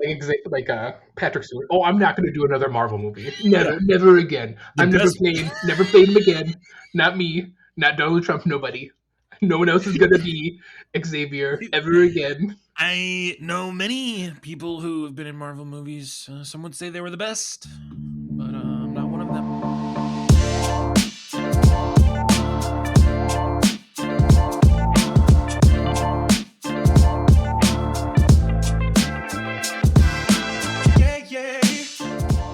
like Patrick Stewart. Oh, I'm not going to do another Marvel movie. Never, Yeah. never again. The I'm best- never played him again. Not me. Not Donald Trump. Nobody. No one else is going to be Xavier ever again. I know many people who have been in Marvel movies. Some would say they were the best, but I'm not one of them.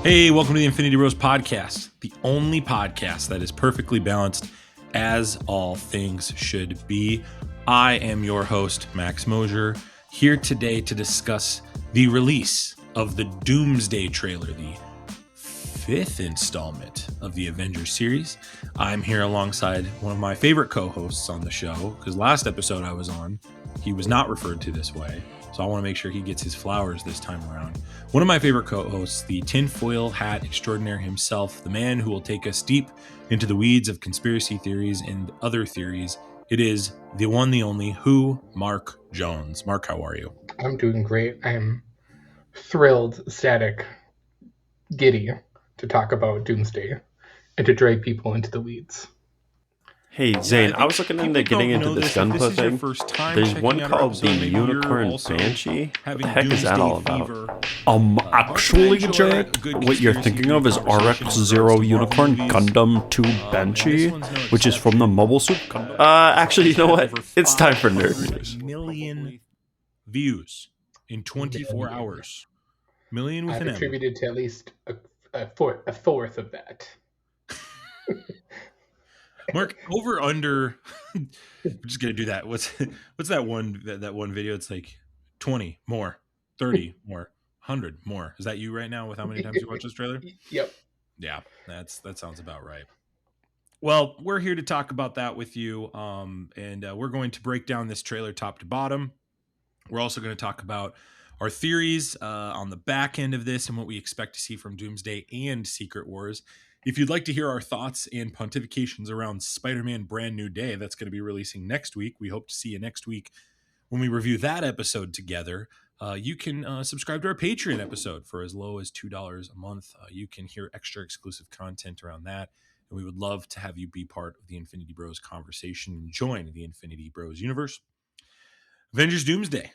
Hey, welcome to the Infinity Bros podcast, the only podcast that is perfectly balanced as all things should be. I am your host, Max Mosier, here today to discuss the release of the Doomsday trailer, the fifth installment of the Avengers series. I'm here alongside one of my favorite co-hosts on the show, because last episode I was on, he was not referred to this way. So I want to make sure he gets his flowers this time around. One of my favorite co-hosts, the tinfoil hat extraordinaire himself, the man who will take us deep into the weeds of conspiracy theories and other theories. It is the one, the only, Mark Jones. Mark, how are you? I'm doing great. I am thrilled, ecstatic, giddy to talk about Doomsday and to drag people into the weeds. Hey Zane, I was looking into getting into this Gunpla thing. There's one called the Unicorn Banshee. What the heck is that all about? Actually, Jared, what you're thinking of is RX-0 Unicorn Gundam 2 Banshee, which is from the Mobile Suit Gundam. Actually, you know what? It's time for nerd news. Million views in 24 hours. Million with I've an M. attributed to at least a fourth of that. Mark, over under. We're just gonna do that. What's that one video? It's like 20 more, 30 more, 100 more. Is that you right now with how many times you watch this trailer? Yep. Yeah, that sounds about right. Well, we're here to talk about that with you, and we're going to break down this trailer top to bottom. We're also going to talk about our theories on the back end of this and what we expect to see from Doomsday and Secret Wars. If you'd like to hear our thoughts and pontifications around Spider-Man Brand New Day, that's going to be releasing next week. We hope to see you next week when we review that episode together. You can subscribe to our Patreon episode for as low as $2 a month. You can hear extra exclusive content around that. And we would love to have you be part of the Infinity Bros conversation and join the Infinity Bros universe. Avengers Doomsday.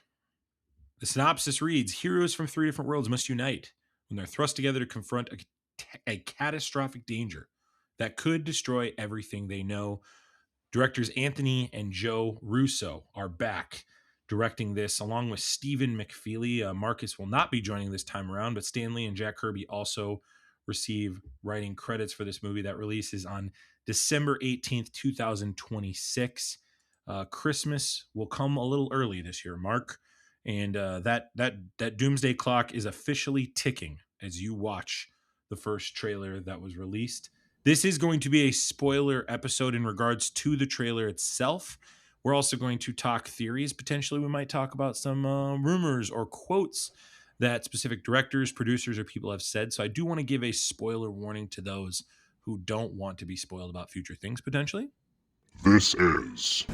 The synopsis reads, heroes from three different worlds must unite when they're thrust together to confront a catastrophic danger that could destroy everything they know. Directors Anthony and Joe Russo are back directing this, along with Stephen McFeely. Marcus will not be joining this time around, but Stanley and Jack Kirby also receive writing credits for this movie that releases on December 18th, 2026. Christmas will come a little early this year, Mark. And that Doomsday clock is officially ticking as you watch the first trailer that was released. This is going to be a spoiler episode in regards to the trailer itself. We're also going to talk theories. Potentially, we might talk about some rumors or quotes that specific directors, producers, or people have said. So I do want to give a spoiler warning to those who don't want to be spoiled about future things, potentially. This is...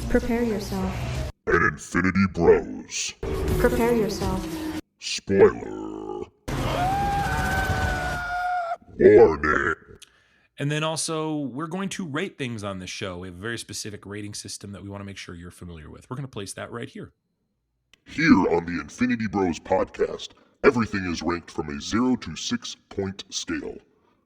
Prepare yourself. An Infinity Bros. Prepare yourself. Spoiler. Warning. And then also, we're going to rate things on this show. We have a very specific rating system that we want to make sure you're familiar with. We're going to place that right here. Here on the Infinity Bros podcast, everything is ranked from a 0 to 6 point scale.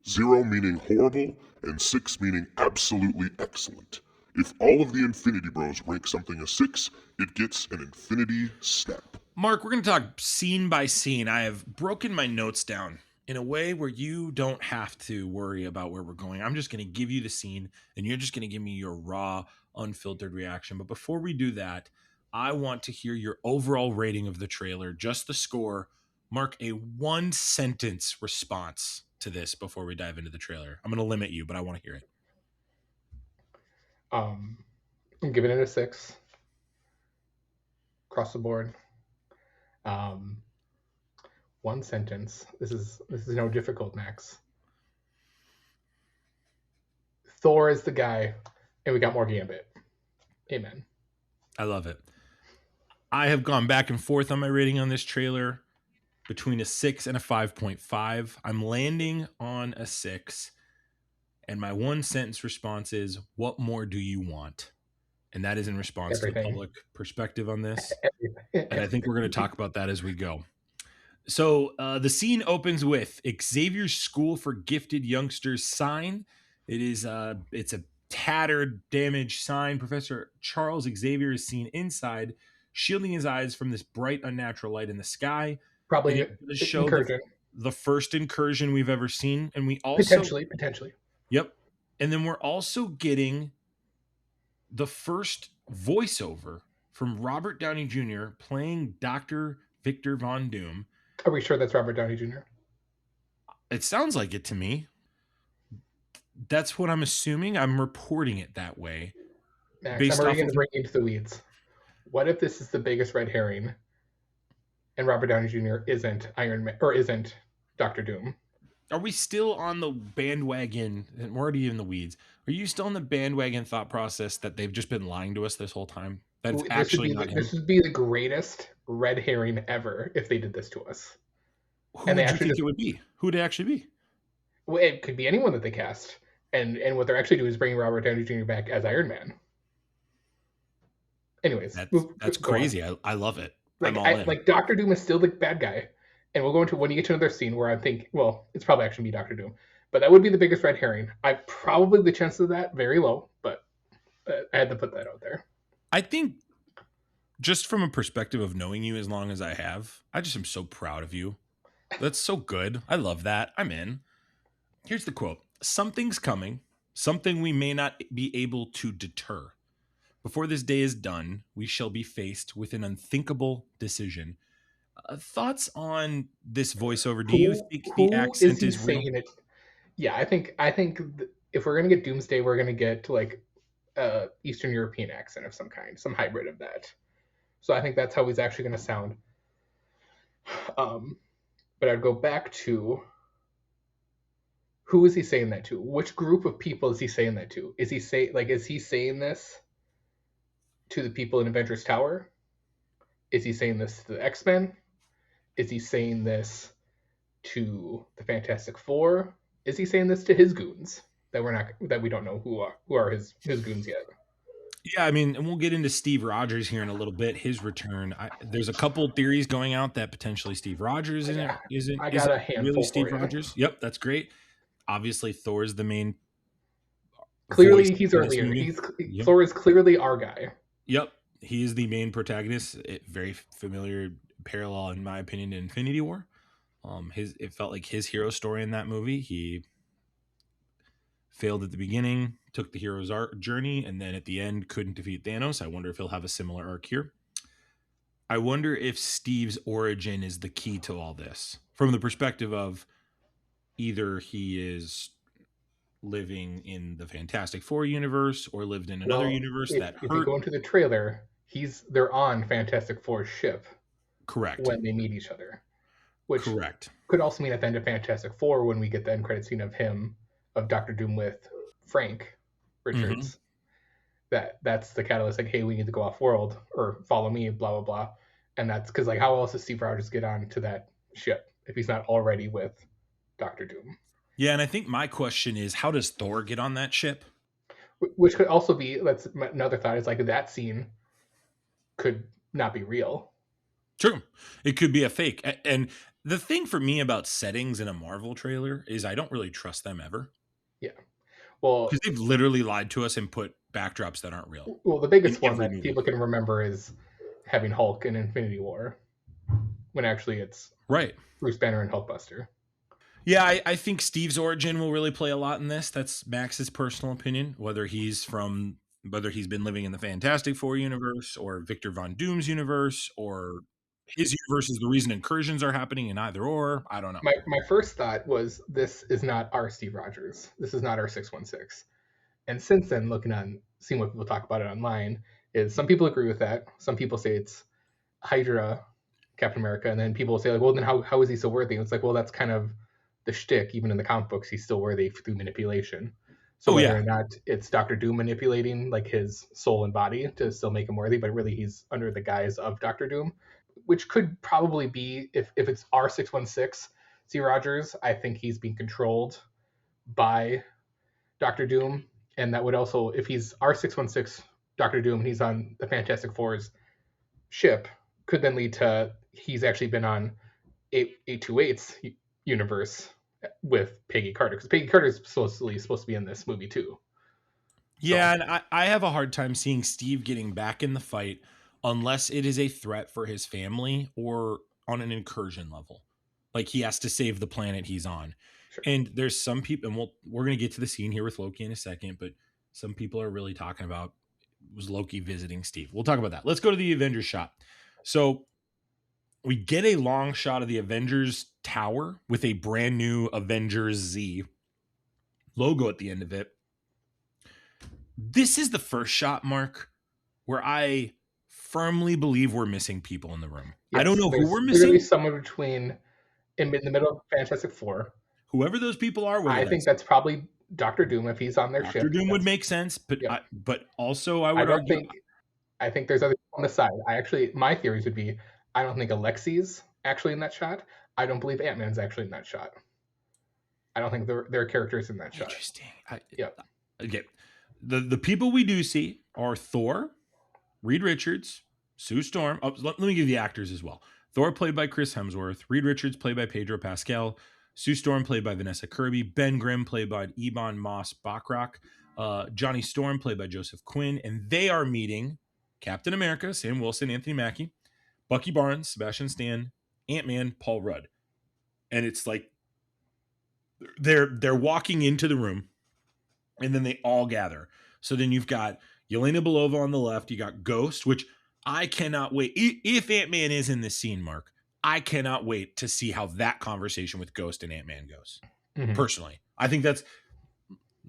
0 meaning horrible, and 6 meaning absolutely excellent. If all of the Infinity Bros rank something a 6, it gets an Infinity Step. Mark, we're going to talk scene by scene. I have broken my notes down in a way where you don't have to worry about where we're going. I'm just going to give you the scene, and you're just going to give me your raw, unfiltered reaction. But before we do that, I want to hear your overall rating of the trailer, just the score. Mark, a one-sentence response to this before we dive into the trailer. I'm going to limit you, but I want to hear it. I'm giving it a 6 across the board. One sentence. This is no difficult, Max. Thor is the guy, and we got more Gambit. Amen. I love it. I have gone back and forth on my rating on this trailer. between a 6 and a 5.5. I'm landing on a 6. And my one sentence response is, what more do you want? And that is in response to the public perspective on this. And I think we're going to talk about that as we go. So the scene opens with Xavier's School for Gifted Youngsters sign. It's a tattered, damaged sign. Professor Charles Xavier is seen inside, shielding his eyes from this bright, unnatural light in the sky. Probably it does show the first incursion we've ever seen. And we also... Potentially. Yep. And then we're also getting the first voiceover from Robert Downey Jr. playing Dr. Victor Von Doom. Are we sure that's Robert Downey Jr.? It sounds like it to me. That's what I'm assuming. I'm reporting it that way. Max, I'm already going to bring you into the weeds. What if this is the biggest red herring and Robert Downey Jr. isn't Iron Man or isn't Dr. Doom? Are we still on the bandwagon? And we're already in the weeds. Are you still in the bandwagon thought process that they've just been lying to us this whole time? That's actually not him. This would be the greatest red herring ever if they did this to us. Who would you think it would be? Who would it actually be? Well, it could be anyone that they cast. And what they're actually doing is bringing Robert Downey Jr. back as Iron Man. Anyways. That's crazy. I love it. Like Dr. Doom is still the bad guy. And we'll go into when you get to another scene where I think, well, it's probably actually be Dr. Doom. But that would be the biggest red herring. The chances of that, very low. But I had to put that out there. I think just from a perspective of knowing you as long as I have, I just am so proud of you. That's so good. I love that. I'm in. Here's the quote. Something's coming. Something we may not be able to deter. Before this day is done, we shall be faced with an unthinkable decision. Thoughts on this voiceover? Do you think the accent is real? Yeah, I think if we're gonna get Doomsday, we're gonna get like Eastern European accent of some kind, some hybrid of that. So I think that's how he's actually gonna sound. But I'd go back to who is he saying that to? Which group of people is he saying that to? Is he saying this to the people in Avengers Tower? Is he saying this to the X-Men? Is he saying this to the Fantastic Four? Is he saying this to his goons that we don't know who are his goons yet? Yeah, I mean, and we'll get into Steve Rogers here in a little bit. His return. There's a couple theories going out that potentially Steve Rogers isn't really Steve Rogers. Yep, that's great. Obviously, Thor's the main. Clearly, he's our leader. Thor is clearly our guy. Yep, he is the main protagonist. Very familiar parallel, in my opinion, to Infinity War. It felt like his hero story in that movie. He failed at the beginning, took the hero's journey, and then at the end couldn't defeat Thanos. I wonder if he'll have a similar arc here. I wonder if Steve's origin is the key to all this, from the perspective of either he is living in the Fantastic Four universe or lived in another universe that hurt. If you go into the trailer, they're on Fantastic Four's ship. Correct. When they meet each other. Which correct. Could also mean at the end of Fantastic Four when we get the end credit scene of Dr. Doom with Frank Richards. Mm-hmm. That's the catalyst, like, hey, we need to go off world or follow me, blah, blah, blah. And that's because, like, how else does Steve Rogers get on to that ship if he's not already with Dr. Doom? Yeah, and I think my question is, how does Thor get on that ship? Which could also be, that's another thought, is like that scene could not be real. True. It could be a fake. And the thing for me about settings in a Marvel trailer is I don't really trust them ever. Yeah. Well, because they've literally lied to us and put backdrops that aren't real. Well, the biggest one that people can remember is having Hulk in Infinity War, when actually it's right Bruce Banner and Hulkbuster. Yeah, I think Steve's origin will really play a lot in this. That's Max's personal opinion. Whether he's been living in the Fantastic Four universe or Victor Von Doom's universe, or his universe is the reason incursions are happening in either or. I don't know. My first thought was, this is not our Steve Rogers. This is not our 616. And since then, seeing what people talk about it online, is some people agree with that. Some people say it's Hydra, Captain America, and then people say, like, well, then how is he so worthy? And it's like, well, that's kind of the shtick. Even in the comic books, he's still worthy through manipulation. So whether or not it's Dr. Doom manipulating like his soul and body to still make him worthy, but really he's under the guise of Dr. Doom. which could probably be if it's R616 Steve Rogers. I think he's being controlled by Doctor Doom, and that would also, if he's R616 Doctor Doom and he's on the Fantastic Four's ship, could then lead to he's actually been on 828's universe with Peggy Carter, because Peggy Carter is supposed to be in this movie too. Yeah, so. And I have a hard time seeing Steve getting back in the fight unless it is a threat for his family or on an incursion level. Like he has to save the planet he's on. Sure. And there's some people, and we're going to get to the scene here with Loki in a second, but some people are really talking about, was Loki visiting Steve? We'll talk about that. Let's go to the Avengers shot. So we get a long shot of the Avengers Tower with a brand new Avengers Z logo at the end of it. This is the first shot, Mark, where I firmly believe we're missing people in the room. Yes, I don't know who we're missing. There's somewhere between in the middle of Fantastic Four. Whoever those people are. I think that's probably Doctor Doom if he's on their ship. Doctor Doom would make sense, but but also I would argue. I think there's other on the side. My theories would be, I don't think Alexi's actually in that shot. I don't believe Ant-Man's actually in that shot. I don't think there are characters in that shot. Interesting. Okay. The people we do see are Thor, Reed Richards, Sue Storm. Oh, let me give you the actors as well. Thor played by Chris Hemsworth. Reed Richards played by Pedro Pascal. Sue Storm played by Vanessa Kirby. Ben Grimm played by Ebon Moss-Bachrach. Johnny Storm played by Joseph Quinn. And they are meeting Captain America, Sam Wilson, Anthony Mackie, Bucky Barnes, Sebastian Stan, Ant-Man, Paul Rudd. And it's like they're walking into the room and then they all gather. So then you've got Yelena Belova on the left. You got Ghost, which I cannot wait. If Ant-Man is in this scene, Mark, I cannot wait to see how that conversation with Ghost and Ant-Man goes. Mm-hmm. Personally, I think that's,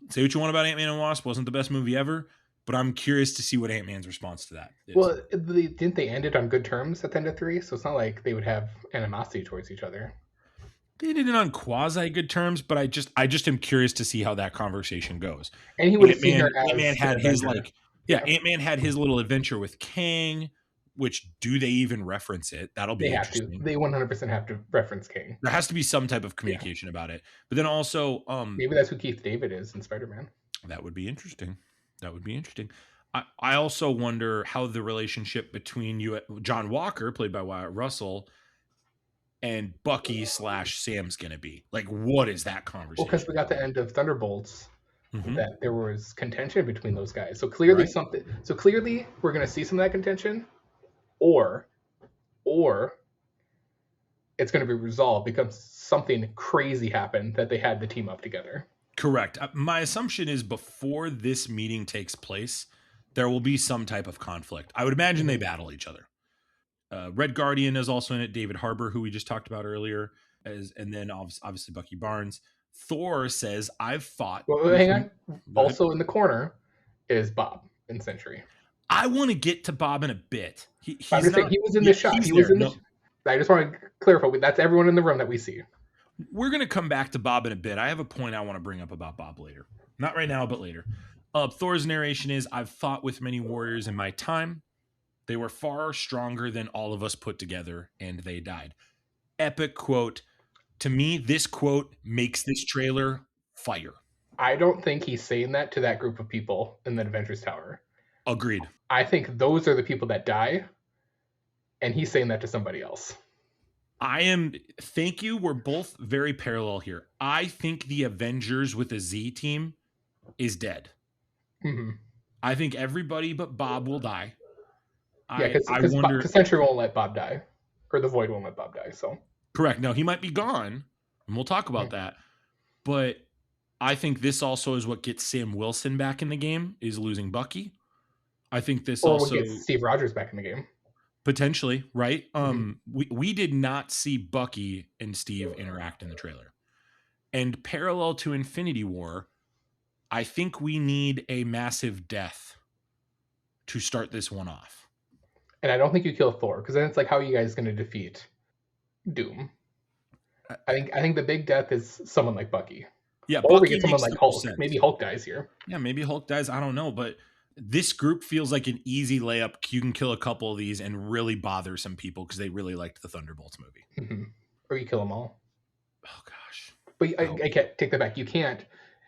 say what you want about Ant-Man and Wasp, wasn't the best movie ever, but I'm curious to see what Ant-Man's response to that is. Well, didn't they end it on good terms at the end of 3? So it's not like they would have animosity towards each other. They did it on quasi good terms, but I just am curious to see how that conversation goes. And he would have seen her as Ant-Man had his Ant-Man had his little adventure with Kang, which do they even reference it? That'll be interesting. They 100% have to reference Kang. There has to be some type of communication about it. But then also maybe that's who Keith David is in Spider-Man. That would be interesting. I also wonder how the relationship between John Walker, played by Wyatt Russell, and Bucky / Sam's going to be. Like, what is that conversation? Well, because we got the end of Thunderbolts, that there was contention between those guys. So clearly clearly we're going to see some of that contention, or it's going to be resolved because something crazy happened that they had to team up together. Correct. My assumption is before this meeting takes place, there will be some type of conflict. I would imagine they battle each other. Red Guardian is also in it. David Harbour, who we just talked about earlier, and then obviously Bucky Barnes. Thor says, "I've fought." Well, hang on. Also in the corner is Bob in Sentry. I want to get to Bob in a bit. He was in the shot. He was in the. I just want to clarify. That's everyone in the room that we see. We're going to come back to Bob in a bit. I have a point I want to bring up about Bob later. Not right now, but later. Thor's narration is, "I've fought with many warriors in my time. They were far stronger than all of us put together, and they died." Epic quote. To me, this quote makes this trailer fire. I don't think he's saying that to that group of people in the Avengers Tower. Agreed. I think those are the people that die, and he's saying that to somebody else. Thank you. We're both very parallel here. I think the Avengers with a Z team is dead. Mm-hmm. I think everybody but Bob will die. Yeah, because Sentry won't let Bob die, or the Void won't let Bob die. So correct. Now he might be gone, and we'll talk about that. But I think this also is what gets Sam Wilson back in the game, is losing Bucky. I think this also gets Steve Rogers back in the game. Potentially, right? We did not see Bucky and Steve interact in the trailer. And parallel to Infinity War, I think we need a massive death to start this one off. And I don't think you kill Thor, because then it's like, how are you guys going to defeat Doom? I think the big death is someone like Bucky. Yeah, or Bucky we get someone like Hulk. Sense. Maybe Hulk dies here. Yeah, maybe Hulk dies. I don't know, but This group feels like an easy layup. You can kill a couple of these and really bother some people because they really liked the Thunderbolts movie. Mm-hmm. Or you kill them all. Oh, gosh. But I can't take that back. You can't,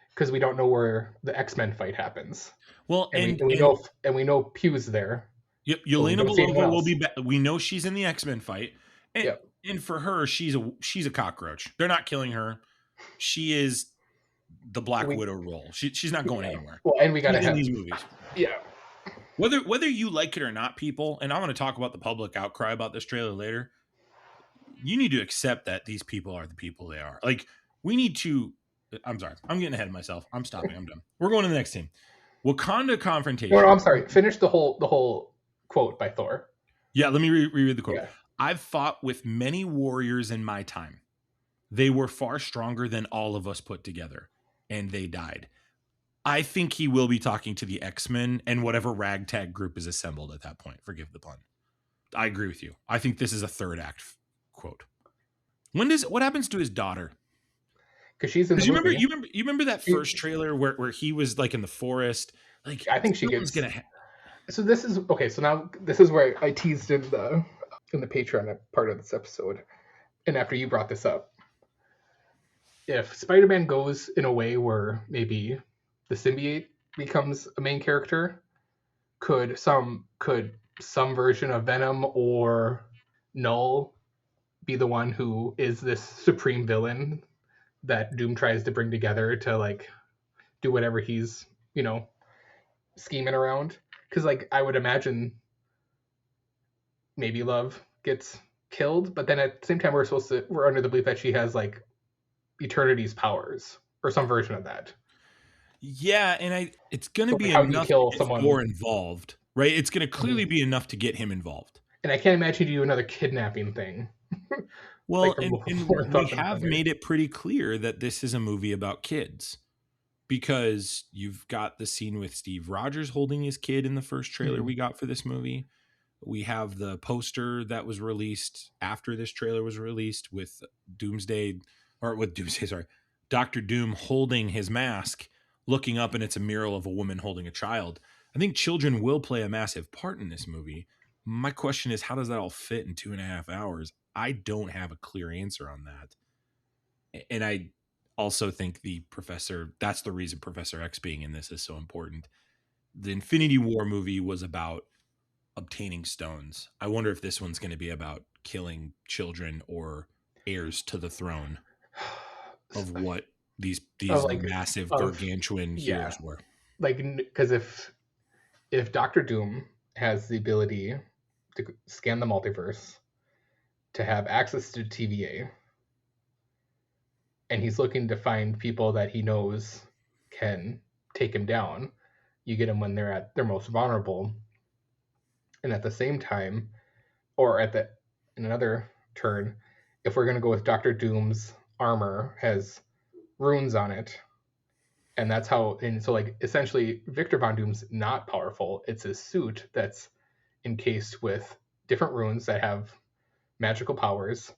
because we don't know where the X-Men fight happens. Well, and we know Pugh's there. Yep, Yelena Belova will be back. We know she's in the X-Men fight. And for her, she's a cockroach. They're not killing her. She is the Black Widow role. She's not going anywhere. Well, and we got to have these movies. Yeah. Whether you like it or not, people, and I'm going to talk about the public outcry about this trailer later. You need to accept that these people are the people they are. Like, we need to. I'm sorry. I'm getting ahead of myself. I'm stopping. I'm done. We're going to the next team. Wakanda confrontation. No, I'm sorry. Finish the whole quote by Thor. Yeah, let me reread the quote. Yeah. I've fought with many warriors in my time. They were far stronger than all of us put together, and they died. I think he will be talking to the X-Men and whatever ragtag group is assembled at that point. Forgive the pun. I agree with you. I think this is a third act quote. What happens to his daughter? Because she's in the movie. You remember that first trailer where he was like in the forest? Like, I think she gets gonna. So this is okay. So now this is where I teased in the Patreon part of this episode, and after you brought this up, if Spider-Man goes in a way where maybe the symbiote becomes a main character, could some version of Venom or Null be the one who is this supreme villain that Doom tries to bring together to like do whatever he's, scheming around? Because like I would imagine maybe Love gets killed, but then at the same time we're under the belief that she has like Eternity's powers or some version of that. Yeah, and it's going to be enough to get Thor involved, right? It's going to clearly be enough to get him involved. And I can't imagine you do another kidnapping thing. Well, and we have made it pretty clear that this is a movie about kids, because you've got the scene with Steve Rogers holding his kid in the first trailer we got for this movie. We have the poster that was released after this trailer was released with Dr. Doom holding his mask, looking up, and it's a mural of a woman holding a child. I think children will play a massive part in this movie. My question is, how does that all fit in 2.5 hours? I don't have a clear answer on that. And I also think that's the reason Professor X being in this is so important. The Infinity War movie was about obtaining stones. I wonder if this one's going to be about killing children or heirs to the throne of what these massive gargantuan heroes were. Like, because if Dr. Doom has the ability to scan the multiverse, to have access to TVA, and he's looking to find people that he knows can take him down, you get him when they're at their most vulnerable. And at the same time, or in another turn, if we're going to go with Dr. Doom's armor has runes on it, and that's how, and so like essentially Victor Von Doom's not powerful. It's his suit that's encased with different runes that have magical powers.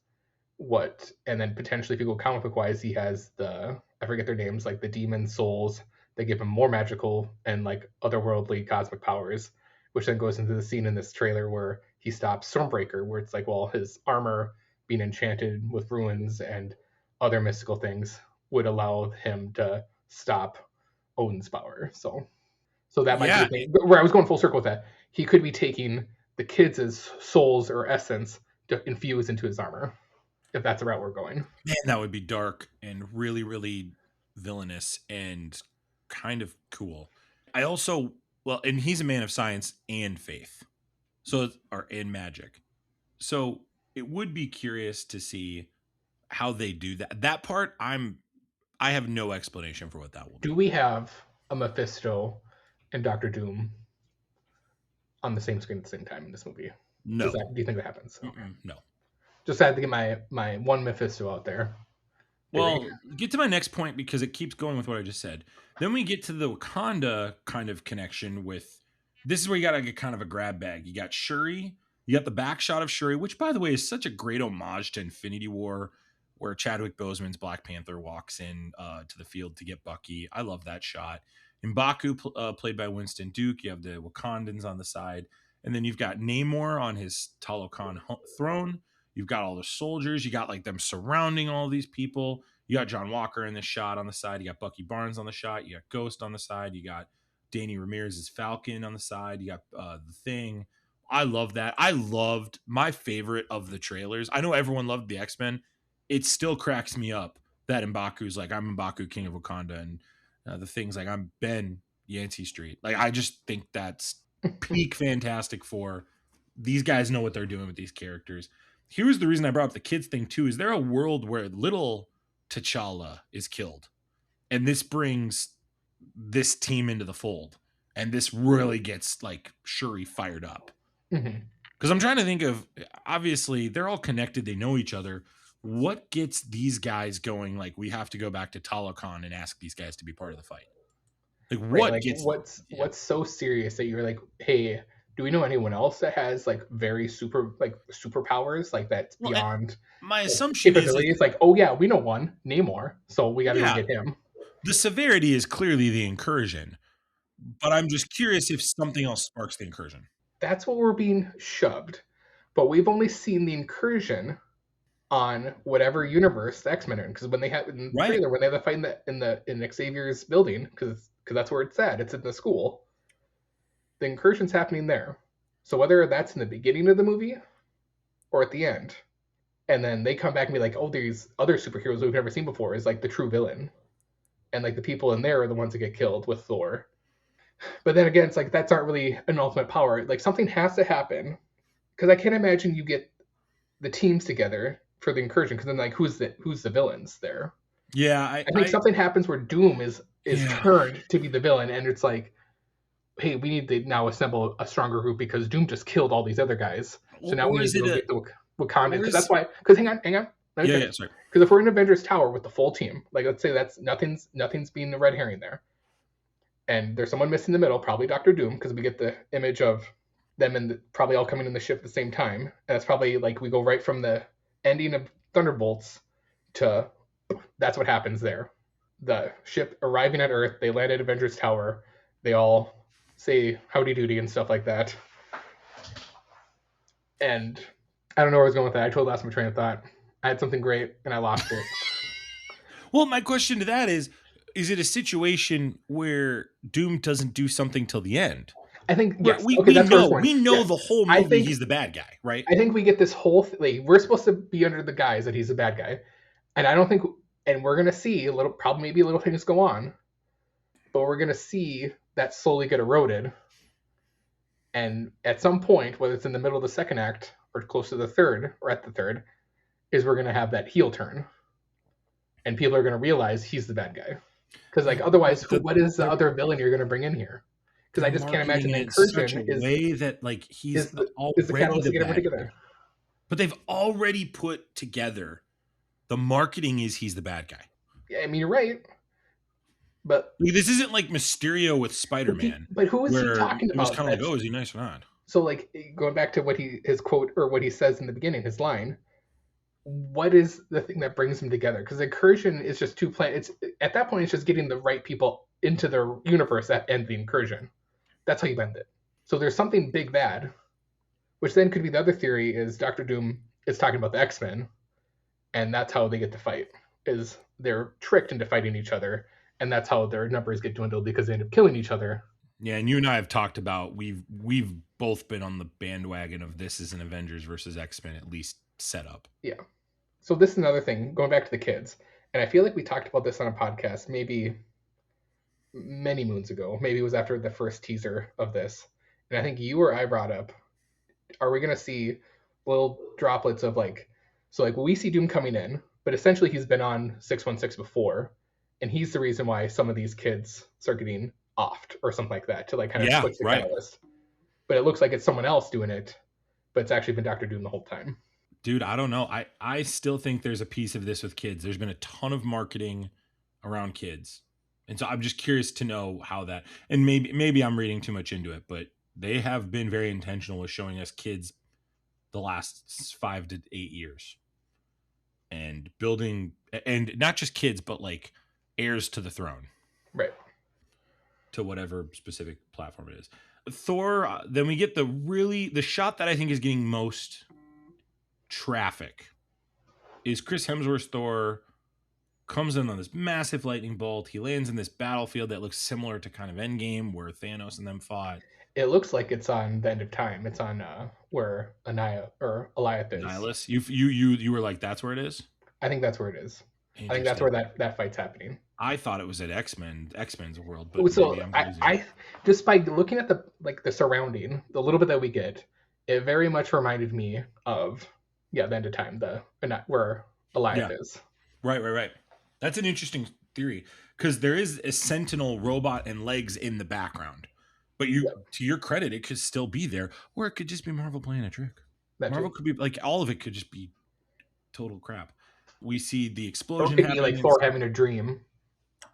And then potentially if you go comic book wise, he has I forget their names, like the demon souls that give him more magical and like otherworldly cosmic powers, which then goes into the scene in this trailer where he stops Stormbreaker, where it's like, well, his armor being enchanted with runes and other mystical things would allow him to stop Odin's power. So that might be the thing. Where I was going full circle with that, he could be taking the kids' souls or essence to infuse into his armor, if that's the route we're going. Man, that would be dark and really, really villainous and kind of cool. I also, and he's a man of science and faith, and magic. So it would be curious to see how they do that. That part, I have no explanation for what that will be. Do we have a Mephisto and Dr. Doom on the same screen at the same time in this movie? No. Do you think that happens? Okay. No. Just had to get my one Mephisto out there. Well, get to my next point because it keeps going with what I just said. Then we get to the Wakanda kind of connection with, this is where you got to get kind of a grab bag. You got Shuri, you got the back shot of Shuri, which by the way is such a great homage to Infinity War, where Chadwick Boseman's Black Panther walks in to the field to get Bucky. I love that shot. M'Baku, played by Winston Duke. You have the Wakandans on the side. And then you've got Namor on his Talokan throne. You've got all the soldiers. You got like them surrounding all these people. You got John Walker in the shot on the side. You got Bucky Barnes on the shot. You got Ghost on the side. You got Danny Ramirez's Falcon on the side. You got the Thing. I love that. I loved my favorite of the trailers. I know everyone loved the X-Men. It still cracks me up that M'Baku's like, I'm M'Baku, King of Wakanda, and the Thing's like, I'm Ben Yancey Street. Like, I just think that's peak Fantastic Four. These guys know what they're doing with these characters. Here's the reason I brought up the kids thing too. Is there a world where little T'Challa is killed, and this brings this team into the fold, and this really gets like Shuri fired up? Because I'm trying to think of, obviously they're all connected, they know each other. What gets these guys going? Like, we have to go back to Talokan and ask these guys to be part of the fight. Like, what like, gets what's so serious that you're like, hey, do we know anyone else that has like very superpowers like that's beyond my assumption capabilities? Is like, oh yeah, we know one, Namor, so we got to go get him. The severity is clearly the incursion, but I'm just curious if something else sparks the incursion. That's what we're being shoved, but we've only seen the incursion on whatever universe the X-Men are in, because when they have in the trailer, when they have the fight in Xavier's building, because that's where it's at, it's in the school. The incursion's happening there. So whether that's in the beginning of the movie or at the end, and then they come back and be like, oh, these other superheroes we've never seen before is like the true villain, and like the people in there are the ones that get killed with Thor. But then again, it's like that's not really an ultimate power. Like, something has to happen, because I can't imagine you get the teams together for the incursion, because then like who's the villains there? Yeah, I think something happens where Doom is turned to be the villain, and it's like, hey, we need to now assemble a stronger group because Doom just killed all these other guys. So now we need to go get the Wakanda. Because that's why. Because hang on. Yeah, sorry. Because if we're in Avengers Tower with the full team, like, let's say that's nothing's being the red herring there, and there's someone missing in the middle, probably Doctor Doom, because we get the image of them and probably all coming in the ship at the same time, and that's probably like we go right from the ending of Thunderbolts to that's what happens there. The ship arriving at Earth, they land at Avengers Tower, they all say howdy doody and stuff like that. And I don't know where I was going with that. I totally lost my train of thought. I had something great and I lost it. Well, my question to that is it a situation where Doom doesn't do something till the end? I think yes. We know the whole movie he's the bad guy, right? I think we get this whole thing. We're supposed to be under the guise that he's the bad guy. And I don't think, and we're going to see maybe little things go on, but we're going to see that slowly get eroded. And at some point, whether it's in the middle of the second act or close to the third or at the third, is we're going to have that heel turn. And people are going to realize he's the bad guy. Because like otherwise, what is the other villain you're going to bring in here? Because I just can't imagine the incursion is way that like he's already the catalyst to get everyone together. But they've already put together the marketing is he's the bad guy. Yeah, I mean, you're right. But this isn't like Mysterio with Spider-Man. But who is he talking about? It was kind of like, oh, is he nice or not? So like going back to his quote or what he says in the beginning, his line. What is the thing that brings them together? Because incursion is just two planets. At that point, it's just getting the right people into their universe that end the incursion. That's how you end it. So there's something big bad, which then could be the other theory is Dr. Doom is talking about the X-Men, and that's how they get to fight, is they're tricked into fighting each other, and that's how their numbers get dwindled because they end up killing each other. Yeah, and you and I have talked about, we've both been on the bandwagon of this is an Avengers versus X-Men at least setup. Yeah. So this is another thing, going back to the kids, and I feel like we talked about this on a podcast maybe many moons ago. Maybe it was after the first teaser of this. And I think you or I brought up, are we going to see little droplets of like, so like we see Doom coming in, but essentially he's been on 616 before, and he's the reason why some of these kids start getting offed or something like that to like kind of switch the catalyst. But it looks like it's someone else doing it, but it's actually been Dr. Doom the whole time. Dude, I don't know. I still think there's a piece of this with kids. There's been a ton of marketing around kids. And so I'm just curious to know how that, and maybe I'm reading too much into it, but they have been very intentional with showing us kids the last 5 to 8 years and building, and not just kids, but like heirs to the throne. Right. to whatever specific platform it is. Thor, then we get the shot that I think is getting most traffic is Chris Hemsworth's Thor comes in on this massive lightning bolt. He lands in this battlefield that looks similar to kind of Endgame where Thanos and them fought. It looks like it's on the end of time. It's on where Eliath is. Nihilus. You were like, that's where it is? I think that's where it is. I think that's where that fight's happening. I thought it was at X-Men's world, but so I just by looking at the surrounding, the little bit that we get, it very much reminded me of the end of time, where Eliath is. Right. That's an interesting theory because there is a Sentinel robot and legs in the background, but to your credit, it could still be there, or it could just be Marvel playing a trick. Marvel could be like all of it could just be total crap. We see the explosion. Or it could be like Thor having a dream.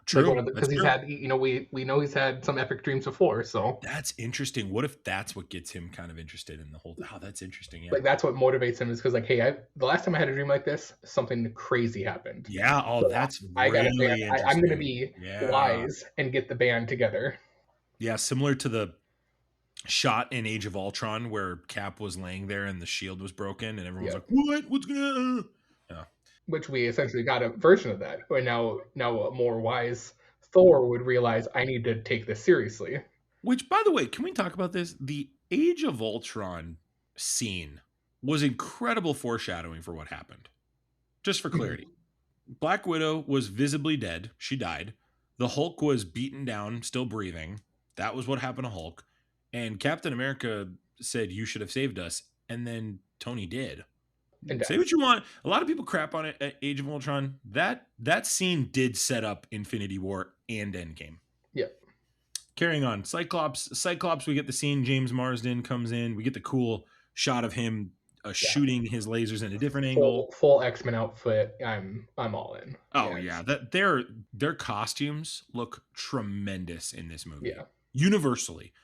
True, because he's had, we know he's had some epic dreams before. So that's interesting. What if that's what gets him kind of interested in the whole? Oh, that's interesting. Yeah, like that's what motivates him is because like, hey, the last time I had a dream like this, something crazy happened. Yeah. Oh, so that's I'm going to be wise and get the band together. Yeah, similar to the shot in Age of Ultron where Cap was laying there and the shield was broken and everyone was like, "What? What's gonna?" Yeah. Which we essentially got a version of that. But now a more wise Thor would realize I need to take this seriously. Which, by the way, can we talk about this? The Age of Ultron scene was incredible foreshadowing for what happened. Just for clarity. Black Widow was visibly dead. She died. The Hulk was beaten down, still breathing. That was what happened to Hulk. And Captain America said, "You should have saved us." And then Tony did. Say what you want. A lot of people crap on it at Age of Ultron. That scene did set up Infinity War and Endgame. Yeah. Carrying on. Cyclops, we get the scene. James Marsden comes in. We get the cool shot of him shooting his lasers in a different angle. Full X-Men outfit. I'm all in. Oh, yeah. Their costumes look tremendous in this movie. Yeah. Universally.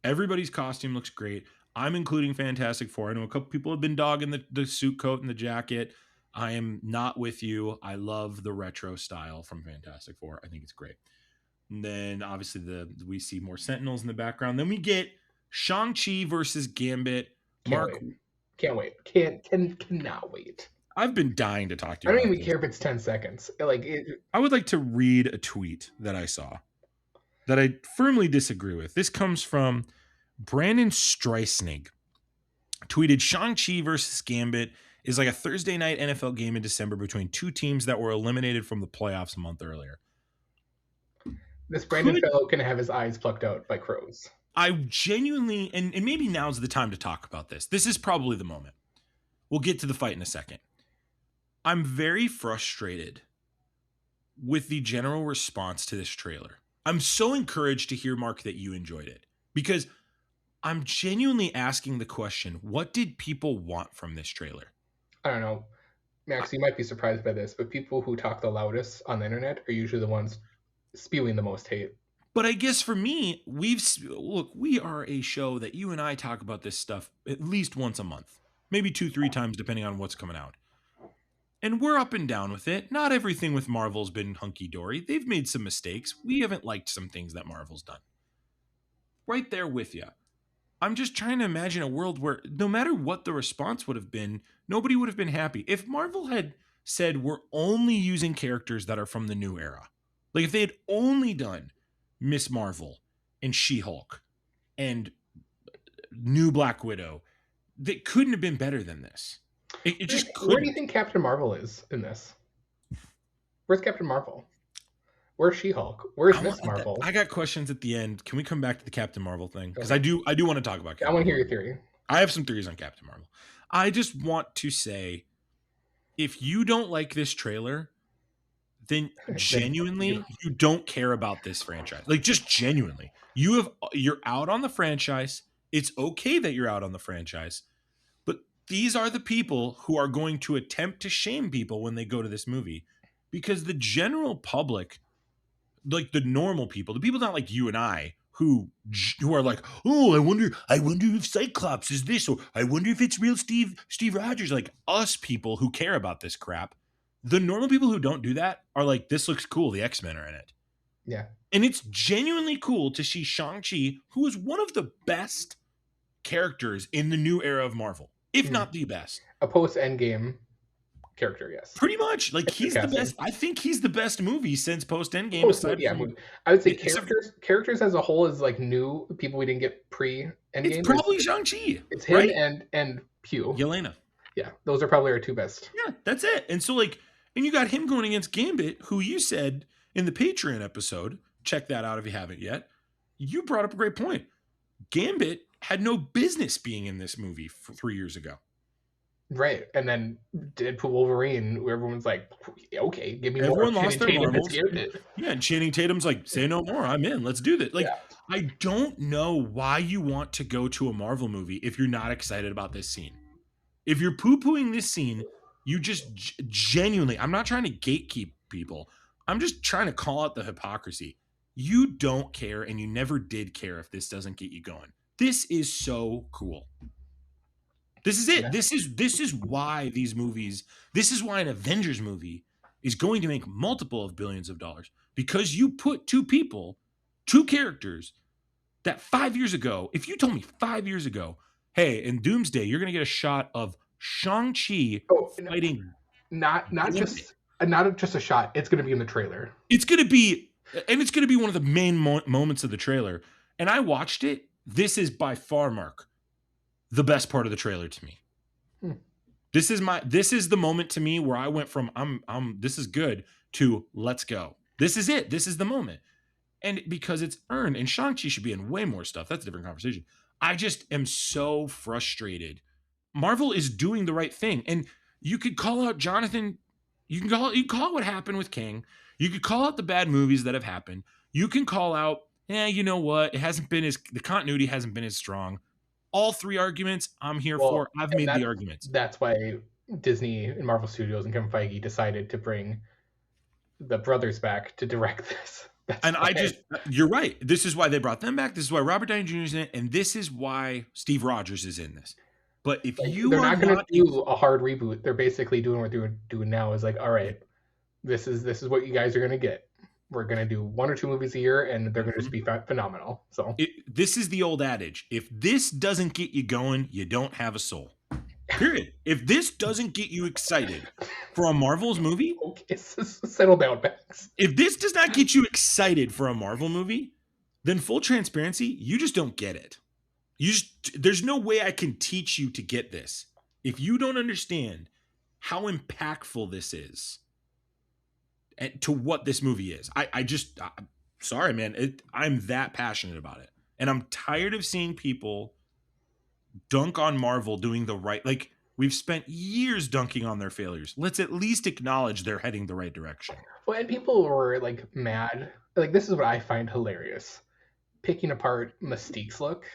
Everybody's costume looks great. I'm including Fantastic Four. I know a couple people have been dogging the suit coat and the jacket. I am not with you. I love the retro style from Fantastic Four. I think it's great. And then obviously we see more Sentinels in the background. Then we get Shang-Chi versus Gambit. Can't wait. Cannot wait. I've been dying to talk to you. I don't even care if it's 10 seconds. I would like to read a tweet that I saw that I firmly disagree with. This comes from Brandon Streisnig. Tweeted, "Shang-Chi versus Gambit is like a Thursday night NFL game in December between two teams that were eliminated from the playoffs a month earlier." This Brandon fellow can have his eyes plucked out by crows. I genuinely, and maybe now's the time to talk about this. This is probably the moment. We'll get to the fight in a second. I'm very frustrated with the general response to this trailer. I'm so encouraged to hear, Mark, that you enjoyed it because I'm genuinely asking the question, what did people want from this trailer? I don't know. Max, you might be surprised by this, but people who talk the loudest on the internet are usually the ones spewing the most hate. But I guess for me, we are a show that you and I talk about this stuff at least once a month, maybe 2-3 times, depending on what's coming out. And we're up and down with it. Not everything with Marvel's been hunky-dory. They've made some mistakes. We haven't liked some things that Marvel's done. Right there with you. I'm just trying to imagine a world where no matter what the response would have been, nobody would have been happy. If Marvel had said, we're only using characters that are from the new era. Like if they had only done Miss Marvel and She-Hulk and new Black Widow, they couldn't have been better than this. It just couldn't. Where do you think Captain Marvel is in this? Where's Captain Marvel? Where's She-Hulk? Where's Miss Marvel? I got questions at the end. Can we come back to the Captain Marvel thing? Because I do want to talk about Captain I want to hear Marvel. your theory. I have some theories on Captain Marvel. I just want to say, if you don't like this trailer, then genuinely you don't care about this franchise. Like just genuinely. You're out on the franchise. It's okay that you're out on the franchise. But these are the people who are going to attempt to shame people when they go to this movie. Because the general public, like the normal people, the people not like you and I, who are like, oh, I wonder if Cyclops is this, or I wonder if it's real Steve Rogers. Like us people who care about this crap, the normal people who don't do that are like, this looks cool. The X-Men are in it. Yeah. And it's genuinely cool to see Shang-Chi, who is one of the best characters in the new era of Marvel, if not the best. A post-Endgame character, yes. Pretty much. Like, he's the best. I think he's the best movie since post-Endgame. I would say characters as a whole is like new people we didn't get pre-Endgame. It's probably Shang-Chi. It's him, right? and Pew. Yelena. Yeah, those are probably our two best. Yeah, that's it. And so, like, and you got him going against Gambit, who you said in the Patreon episode, check that out if you haven't yet, you brought up a great point. Gambit had no business being in this movie 3 years ago. Right. And then Deadpool Wolverine, where everyone's like, okay, give me Everyone more. Lost their marbles. Yeah, and Channing Tatum's like, say no more. I'm in. Let's do this. Like, I don't know why you want to go to a Marvel movie if you're not excited about this scene. If you're poo-pooing this scene, you just genuinely, I'm not trying to gatekeep people. I'm just trying to call out the hypocrisy. You don't care, and you never did care if this doesn't get you going. This is so cool. This is it. Yeah. This is why these movies, this is why an Avengers movie is going to make multiple of billions of dollars, because you put two characters that 5 years ago, if you told me 5 years ago, hey, in Doomsday, you're going to get a shot of Shang-Chi fighting. Not just a shot. It's going to be in the trailer. It's going to be one of the main moments of the trailer. And I watched it. This is by far, Mark, the best part of the trailer to me. This is the moment to me where I went from this is good to let's go. This is it. This is the moment. And because it's earned, and Shang-Chi should be in way more stuff. That's a different conversation. I just am so frustrated. Marvel is doing the right thing. And you could call out Jonathan. You can call it what happened with King. You could call out the bad movies that have happened. You can call out, you know what? The continuity hasn't been as strong. All three arguments I'm here for. I've made the arguments. That's why Disney and Marvel Studios and Kevin Feige decided to bring the brothers back to direct this. You're right. This is why they brought them back. This is why Robert Downey Jr. is in it, and this is why Steve Rogers is in this. But if they're not going to do a hard reboot, they're basically doing what they're doing now. Is like, all right, this is what you guys are going to get. We're going to do 1 or 2 movies a year, and they're going to just be phenomenal. So this is the old adage: if this doesn't get you going, you don't have a soul. Period. If this doesn't get you excited for a Marvel's movie, okay, settle down, Max. If this does not get you excited for a Marvel movie, then full transparency, you just don't get it. There's no way I can teach you to get this. If you don't understand how impactful this is and to what this movie is, sorry, man. I'm that passionate about it. And I'm tired of seeing people dunk on Marvel doing the right. Like, we've spent years dunking on their failures. Let's at least acknowledge they're heading the right direction. Well, and people were like mad. Like, this is what I find hilarious. Picking apart Mystique's look.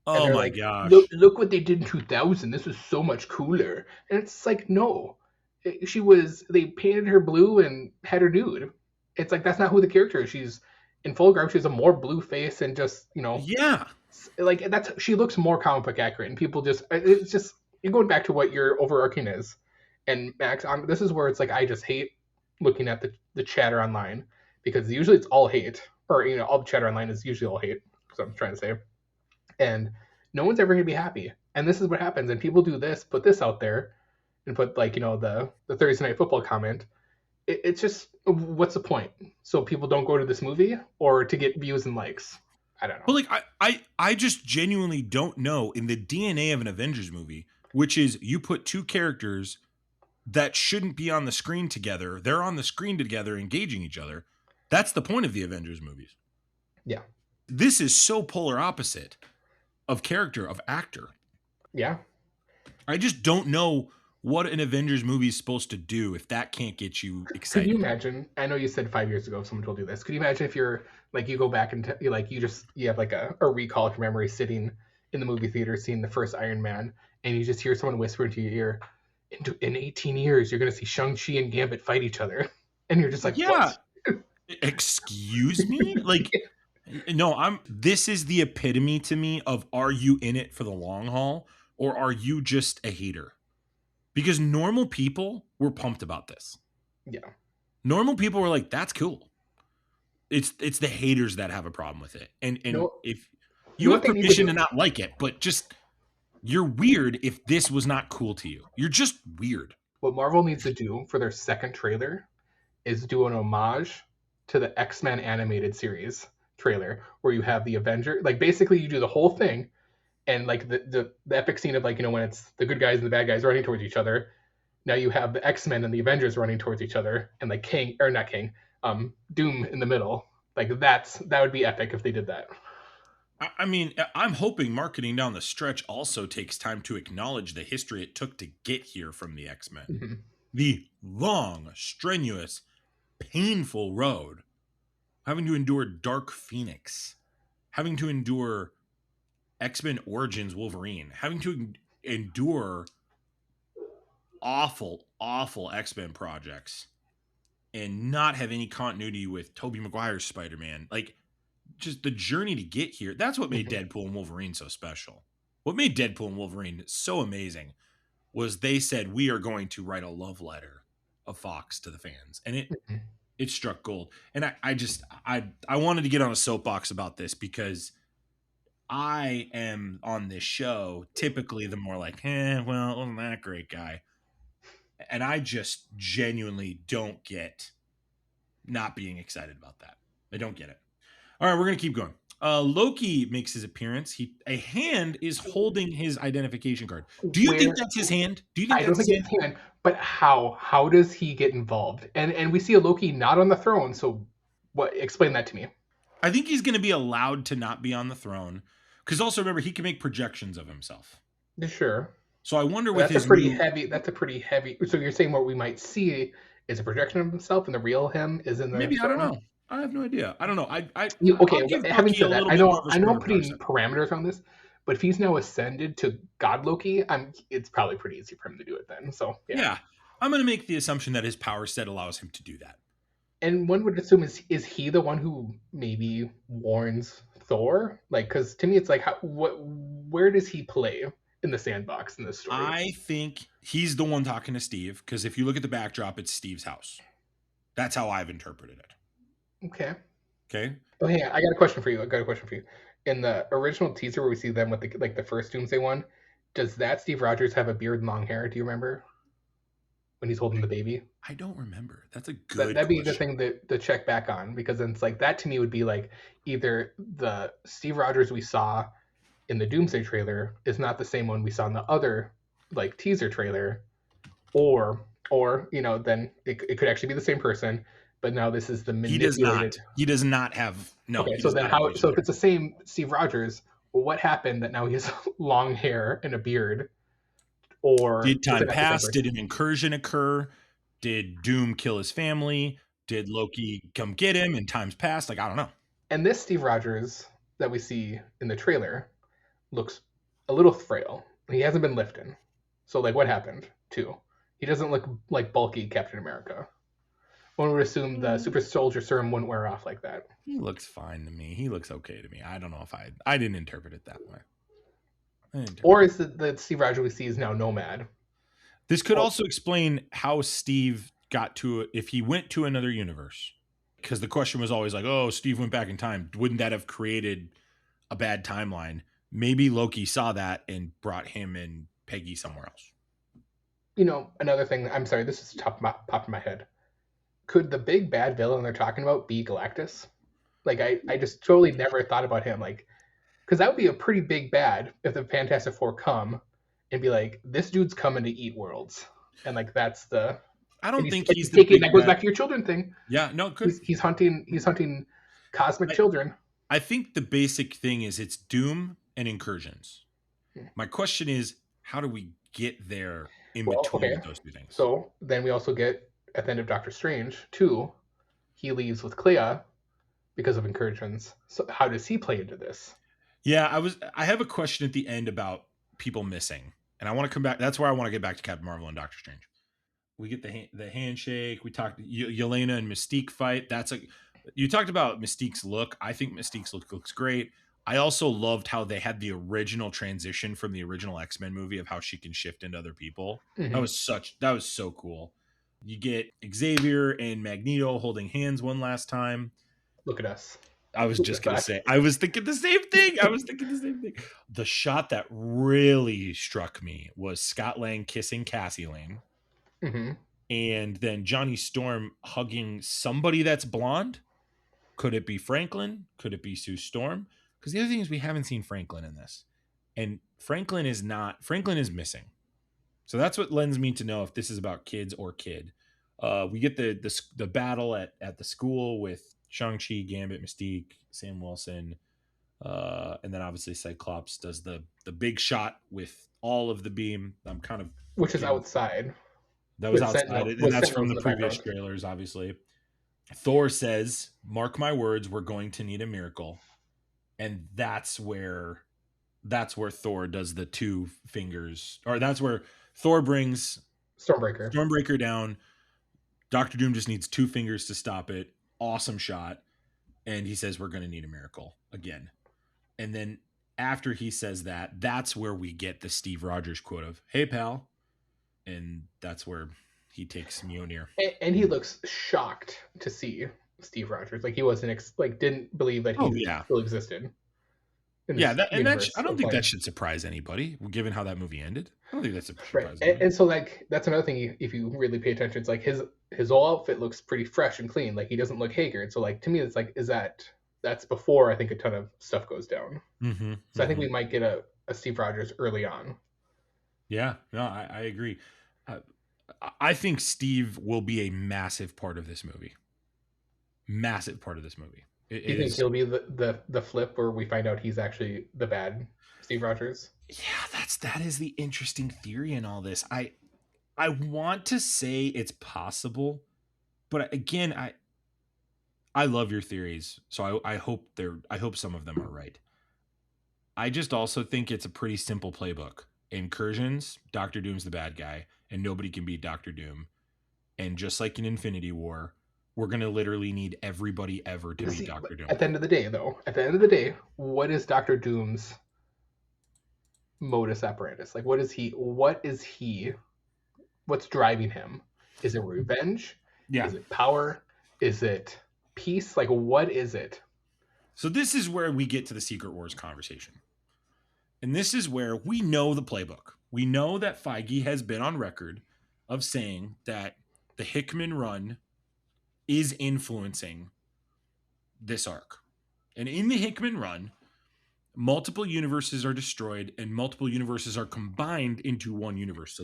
Oh my gosh. Look what they did in 2000. This was so much cooler. And it's like, no. They painted her blue and had her nude. It's like, that's not who the character is. She's in full garb. She has a more blue face and just, Yeah. Like, she looks more comic book accurate. And people it's just, you're going back to what your overarching is. And Max, this is where it's like, I just hate looking at the chatter online, because usually it's all hate, or, all the chatter online is usually all hate. So I'm trying to say. And no one's ever going to be happy. And this is what happens. And people do this, put this out there, and put, like, the Thursday Night Football comment. It's just, what's the point? So people don't go to this movie, or to get views and likes? I don't know. But, like, I just genuinely don't know, in the DNA of an Avengers movie, which is you put two characters that shouldn't be on the screen together. They're on the screen together engaging each other. That's the point of the Avengers movies. Yeah. This is so polar opposite of character, of actor. Yeah. I just don't know what an Avengers movie is supposed to do if that can't get you excited. Could you imagine? I know you said 5 years ago someone told you this. Could you imagine if you're like, you go back and you have like a recall of your memory, sitting in the movie theater seeing the first Iron Man, and you just hear someone whisper into your ear, in 18 years you're going to see Shang-Chi and Gambit fight each other, and you're just like, yeah. What? Excuse me? Like, no, this is the epitome to me of, are you in it for the long haul, or are you just a hater? Because normal people were pumped about this. Yeah. Normal people were like, that's cool. It's the haters that have a problem with it. And if you you have permission to not like it, but just you're weird if this was not cool to you. You're just weird. What Marvel needs to do for their second trailer is do an homage to the X-Men animated series trailer, where you have the Avenger, like basically you do the whole thing, and like the epic scene of, like, when it's the good guys and the bad guys running towards each other. Now you have the X-Men and the Avengers running towards each other, and like Doom in the middle. Like that would be epic if they did that. I mean, I'm hoping marketing down the stretch also takes time to acknowledge the history it took to get here from the X-Men. Mm-hmm. The long, strenuous, painful road, having to endure Dark Phoenix, having to endure X-Men Origins Wolverine, having to endure awful X-Men projects, and not have any continuity with Tobey Maguire's Spider-Man. Like, just the journey to get here. That's what made Deadpool and Wolverine so special. What made Deadpool and Wolverine so amazing was they said, we are going to write a love letter of Fox to the fans. And it struck gold. And I wanted to get on a soapbox about this because I am on this show typically the more like, well, wasn't that great guy. And I just genuinely don't get not being excited about that. I don't get it. All right, we're going to keep going. Loki makes his appearance. A hand is holding his identification card. Do you think that's his hand? Do you think I don't think it's his hand. But how? How does he get involved? And we see a Loki not on the throne. So what? Explain that to me. I think he's going to be allowed to not be on the throne. Because also remember, he can make projections of himself. Sure. So I wonder that's a pretty heavy. So you're saying what we might see is a projection of himself, and the real him is in the. Maybe throne? I don't know. I have no idea. I don't know. Okay. Having said that, I know I'm putting parameters on this, but if he's now ascended to God Loki, it's probably pretty easy for him to do it then. So yeah. I'm going to make the assumption that his power set allows him to do that. And one would assume is he the one who maybe warns Thor? Like, because to me, it's like, where does he play in the sandbox in this story? I think he's the one talking to Steve, because if you look at the backdrop, it's Steve's house. That's how I've interpreted it. Okay. Oh, hey, I got a question for you. In the original teaser where we see them with the first Doomsday one, does that Steve Rogers have a beard and long hair? Do you remember? When he's holding the baby? I don't remember. That's a good That'd be the thing to check back on, because then it's like that to me would be like either the Steve Rogers we saw in the Doomsday trailer is not the same one we saw in the other like teaser trailer, or then it could actually be the same person, but now this is the manipulated. He does not have no. Okay, so then how? So if it's the same Steve Rogers, well, what happened that now he has long hair and a beard? Or did time pass? Did an incursion occur? Did Doom kill his family? Did Loki come get him and time's passed? Like, I don't know. And this Steve Rogers that we see in the trailer looks a little frail. He hasn't been lifting. So, like, what happened, too? He doesn't look like bulky Captain America. One would assume the super soldier serum wouldn't wear off like that. He looks fine to me. He looks okay to me. I don't know if I didn't interpret it that way. Or is the Steve Rogers we see is now Nomad? This could also explain how Steve got to it if he went to another universe. Because the question was always like, oh, Steve went back in time. Wouldn't that have created a bad timeline? Maybe Loki saw that and brought him and Peggy somewhere else. Another thing, I'm sorry, this is popped in my head. Could the big bad villain they're talking about be Galactus? Like, I just totally never thought about him. Like, because that would be a pretty big bad if the Fantastic Four come and be like, this dude's coming to eat worlds. And like, that's the... I don't think he's the taking... That goes back to your children thing. Yeah, no, it could. He's hunting cosmic children. I think the basic thing is it's Doom and incursions. My question is, how do we get there in between those two things? So then we also get, at the end of Doctor Strange 2, he leaves with Clea because of incursions. So how does he play into this? Yeah, I have a question at the end about people missing, and I want to come back. That's where I want to get back to Captain Marvel and Doctor Strange. We get the handshake. We talked Yelena and Mystique fight. You talked about Mystique's look. I think Mystique's look looks great. I also loved how they had the original transition from the original X-Men movie of how she can shift into other people. Mm-hmm. That was so cool. You get Xavier and Magneto holding hands one last time. Look at us. I was just going to say, I was thinking the same thing. The shot that really struck me was Scott Lang kissing Cassie Lang. Mm-hmm. And then Johnny Storm hugging somebody that's blonde. Could it be Franklin? Could it be Sue Storm? Because the other thing is we haven't seen Franklin in this. And Franklin is missing. So that's what lends me to know if this is about kids or kid. We get the battle at the school with Shang-Chi, Gambit, Mystique, Sam Wilson, and then obviously Cyclops does the big shot with all of the beam. I'm kind of which is outside. That was outside, and that's from the previous trailers, obviously. Thor says, "Mark my words, we're going to need a miracle," and that's where Thor does the two fingers, or that's where Thor brings Stormbreaker down. Dr. Doom just needs two fingers to stop it. Awesome shot. And he says, we're going to need a miracle again. And then after he says that, that's where we get the Steve Rogers quote of, "Hey, pal." And that's where he takes Mjolnir. And he looks shocked to see Steve Rogers. Like he wasn't, didn't believe that he still existed. Yeah, I don't think that should surprise anybody, given how that movie ended. I don't think that's surprising. Right. And so, like, that's another thing. If you really pay attention, it's like his whole outfit looks pretty fresh and clean. Like he doesn't look haggard. So, like, to me, it's like, that's before I think a ton of stuff goes down. Mm-hmm, so I think we might get a Steve Rogers early on. Yeah, no, I agree. I think Steve will be a massive part of this movie. Massive part of this movie. Do you think he'll be the flip where we find out he's actually the bad Steve Rogers? Yeah, that is the interesting theory in all this. I want to say it's possible, but again, I love your theories, so I hope some of them are right. I just also think it's a pretty simple playbook. Incursions, Dr. Doom's the bad guy, and nobody can beat Dr. Doom. And just like in Infinity War, we're going to literally need everybody ever to beat Dr. Doom. At the end of the day, what is Dr. Doom's modus operandi? Like, what is he? What's driving him? Is it revenge? Yeah. Is it power? Is it peace? Like, what is it? So this is where we get to the Secret Wars conversation. And this is where we know the playbook. We know that Feige has been on record of saying that the Hickman run is influencing this arc. And in the Hickman run, multiple universes are destroyed and multiple universes are combined into one universe.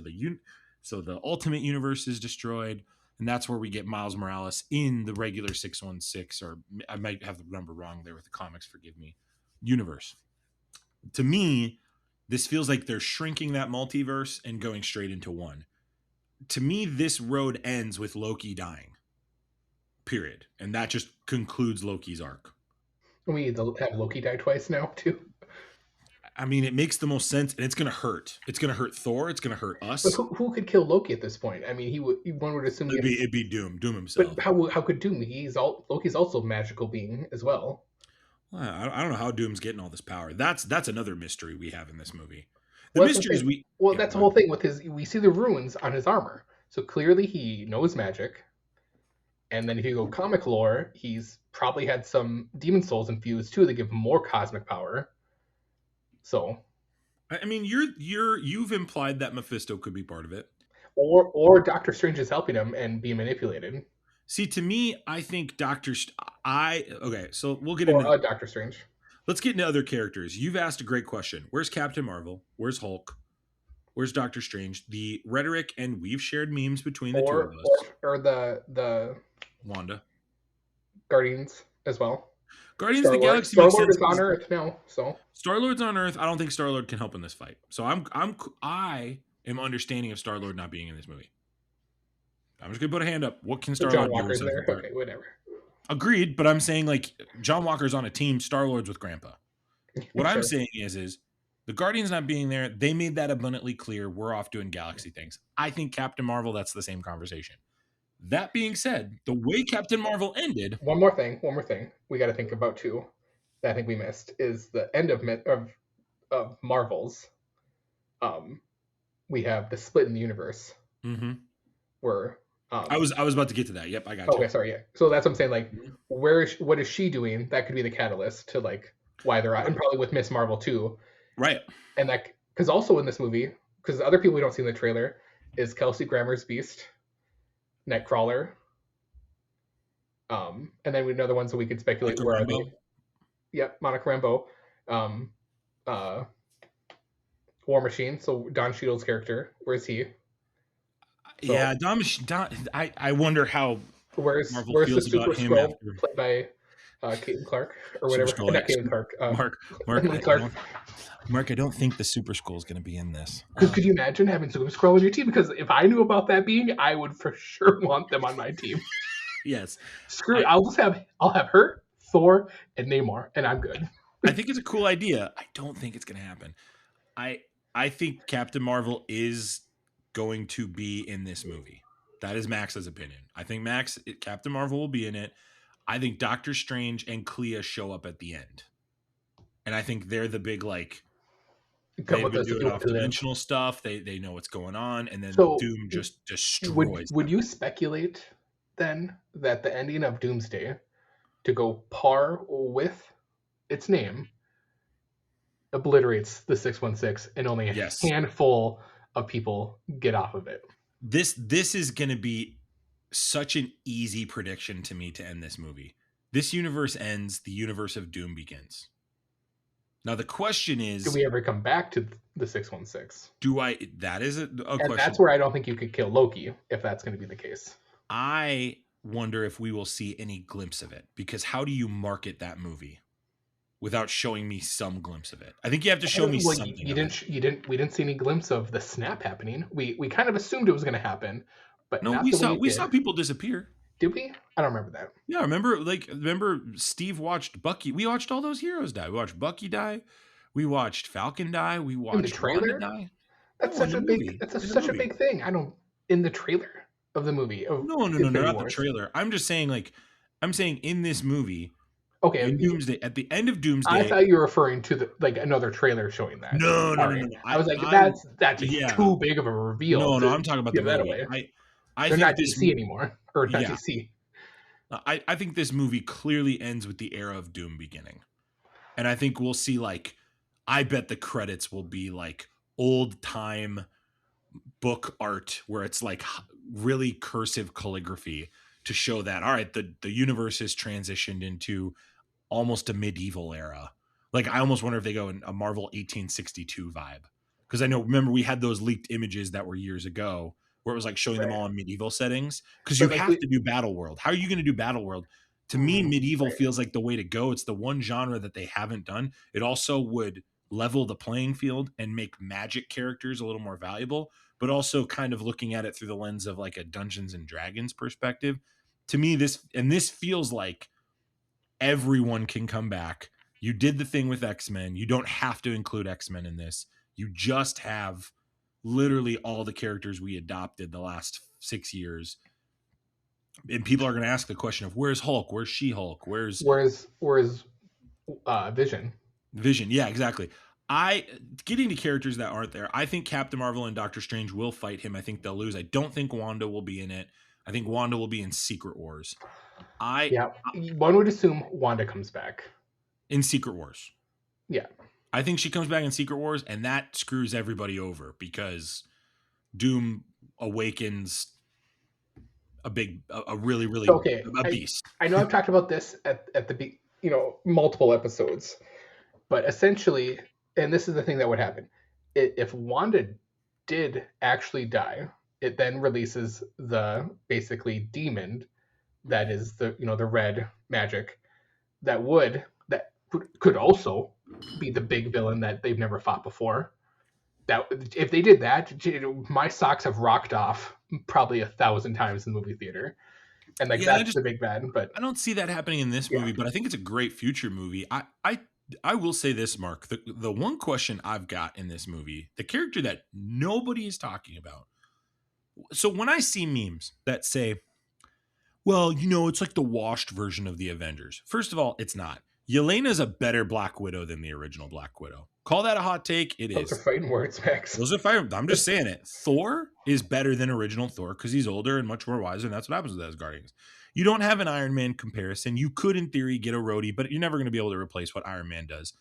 So the Ultimate Universe is destroyed, and that's where we get Miles Morales in the regular 616, or I might have the number wrong there with the comics, forgive me, universe. To me, this feels like they're shrinking that multiverse and going straight into one. To me, this road ends with Loki dying. Period. And that just concludes Loki's arc. We need to have Loki die twice now, too. I mean, it makes the most sense, and it's going to hurt. It's going to hurt Thor. It's going to hurt us. But who could kill Loki at this point? I mean, one would assume it'd be Doom himself. But how could Doom? Loki's also a magical being as well. I don't know how Doom's getting all this power. That's another mystery we have in this movie. That's the whole thing with we see the runes on his armor. So clearly he knows magic. And then if you go comic lore, he's probably had some demon souls infused too that give him more cosmic power. So, I mean, you've implied that Mephisto could be part of it, or Doctor Strange is helping him and being manipulated. See, to me, I think so we'll get into Doctor Strange. Let's get into other characters. You've asked a great question. Where's Captain Marvel? Where's Hulk? Where's Doctor Strange? The rhetoric, and we've shared memes between the two of us. Or the Wanda. Guardians as well. Guardians of the Galaxy. Star-Lord is on Earth now, so Star-Lord's on Earth. I don't think Star-Lord can help in this fight. So I am understanding of Star-Lord not being in this movie. I'm just gonna put a hand up. What can Star-Lord do? Walker's there. Okay, whatever. Agreed, but I'm saying like John Walker's on a team. Star-Lord's with Grandpa. What I'm saying is the Guardians not being there. They made that abundantly clear. We're off doing galaxy things. I think Captain Marvel. That's the same conversation. That being said, the way Captain Marvel ended. One more thing we got to think about too, that I think we missed, is the end of Marvel's. We have the split in the universe, mm-hmm. where I was about to get to that. Yep, I got you. Okay, sorry. Yeah. So that's what I'm saying. Like, what is she doing? That could be the catalyst to like why they're out, and probably with Miss Marvel too. Right. And that because also in this movie, because other people we don't see in the trailer is Kelsey Grammer's Beast, Nightcrawler, and then we know the ones that we could speculate Monica where Rambeau. are they? Yep, Monica Rambeau, War Machine. So Don Cheadle's character, where's he? So, yeah, Don. I wonder how. Where's Marvel the feels Super about him Skrull after played by Caitlin Clark or whatever? Skrull, Not Caitlin Clark. Mark, I don't think the Super Skrull is going to be in this. Because could you imagine having Super Skrull on your team? Because if I knew about that being, I would for sure want them on my team. Yes. Screw it. I'll have her, Thor, and Namor, and I'm good. I think it's a cool idea. I don't think it's going to happen. I think Captain Marvel is going to be in this movie. That is Max's opinion. I think Captain Marvel will be in it. I think Doctor Strange and Clea show up at the end. And I think they're the big, like, they've been doing off-dimensional stuff. They know what's going on. And then Doom just destroys Would you speculate, then, that the ending of Doomsday, to go par with its name, obliterates the 616 and only a handful of people get off of it? This is going to be such an easy prediction to me to end this movie. This universe ends, the universe of Doom begins. Now the question is, do we ever come back to the 616? That is a question. And that's where I don't think you could kill Loki if that's going to be the case. I wonder if we will see any glimpse of it, because how do you market that movie without showing me some glimpse of it? I think you have to show me something. We didn't see any glimpse of the snap happening. We kind of assumed it was going to happen, but no, we saw people disappear. Did we? I don't remember that. Yeah, remember Steve watched Bucky. We watched all those heroes die. We watched Bucky die. We watched Falcon die. We watched Wanda die. That's such a big thing. In the trailer of the movie. No, not the trailer. I'm just saying, in this movie. Okay. In Doomsday, at the end of Doomsday, I thought you were referring to another trailer showing that. No. I was like, that's too big of a reveal. No, I'm talking about the movie. They're not DC anymore, or not DC. I think this movie clearly ends with the era of Doom beginning, and I think we'll see I bet the credits will be old time book art where it's really cursive calligraphy to show that, all right, the universe has transitioned into almost a medieval era. I almost wonder if they go in a Marvel 1862 vibe, because remember we had those leaked images that were years ago where it was showing them all in medieval settings, because you have to do Battle World. How are you going to do Battle World? To me, medieval feels like the way to go. It's the one genre that they haven't done. It also would level the playing field and make magic characters a little more valuable, but also kind of looking at it through the lens of a Dungeons and Dragons perspective. To me, this feels like everyone can come back. You did the thing with X-Men. You don't have to include X-Men in this. You just have literally all the characters we adopted the last 6 years. And people are going to ask the question of, where's Hulk? Where's She-Hulk? Where's Vision? Vision, yeah, exactly. Getting to characters that aren't there, I think Captain Marvel and Doctor Strange will fight him. I think they'll lose. I don't think Wanda will be in it. I think Wanda will be in Secret Wars. One would assume Wanda comes back in Secret Wars. Yeah. I think she comes back in Secret Wars, and that screws everybody over, because Doom awakens a really beast. I know I've talked about this at the multiple episodes, but essentially, and this is the thing that would happen, if Wanda did actually die, it then releases the basically demon that is the red magic that could also be the big villain that they've never fought before. That if they did that, my socks have rocked off probably 1,000 times in the movie theater, and that's the big bad. But I don't see that happening in this movie. But I think it's a great future movie. I will say this, Mark. The one question I've got in this movie, the character that nobody is talking about. So when I see memes that say, well, it's like the washed version of the Avengers. First of all, it's not. Yelena's a better Black Widow than the original Black Widow. Call that a hot take. It Those is. are fighting words, Max. Those are fighting. I'm just saying it. Thor is better than original Thor because he's older and much more wiser, and that's what happens with Asgardians. You don't have an Iron Man comparison. You could, in theory, get a Rhodey, but you're never going to be able to replace what Iron Man does.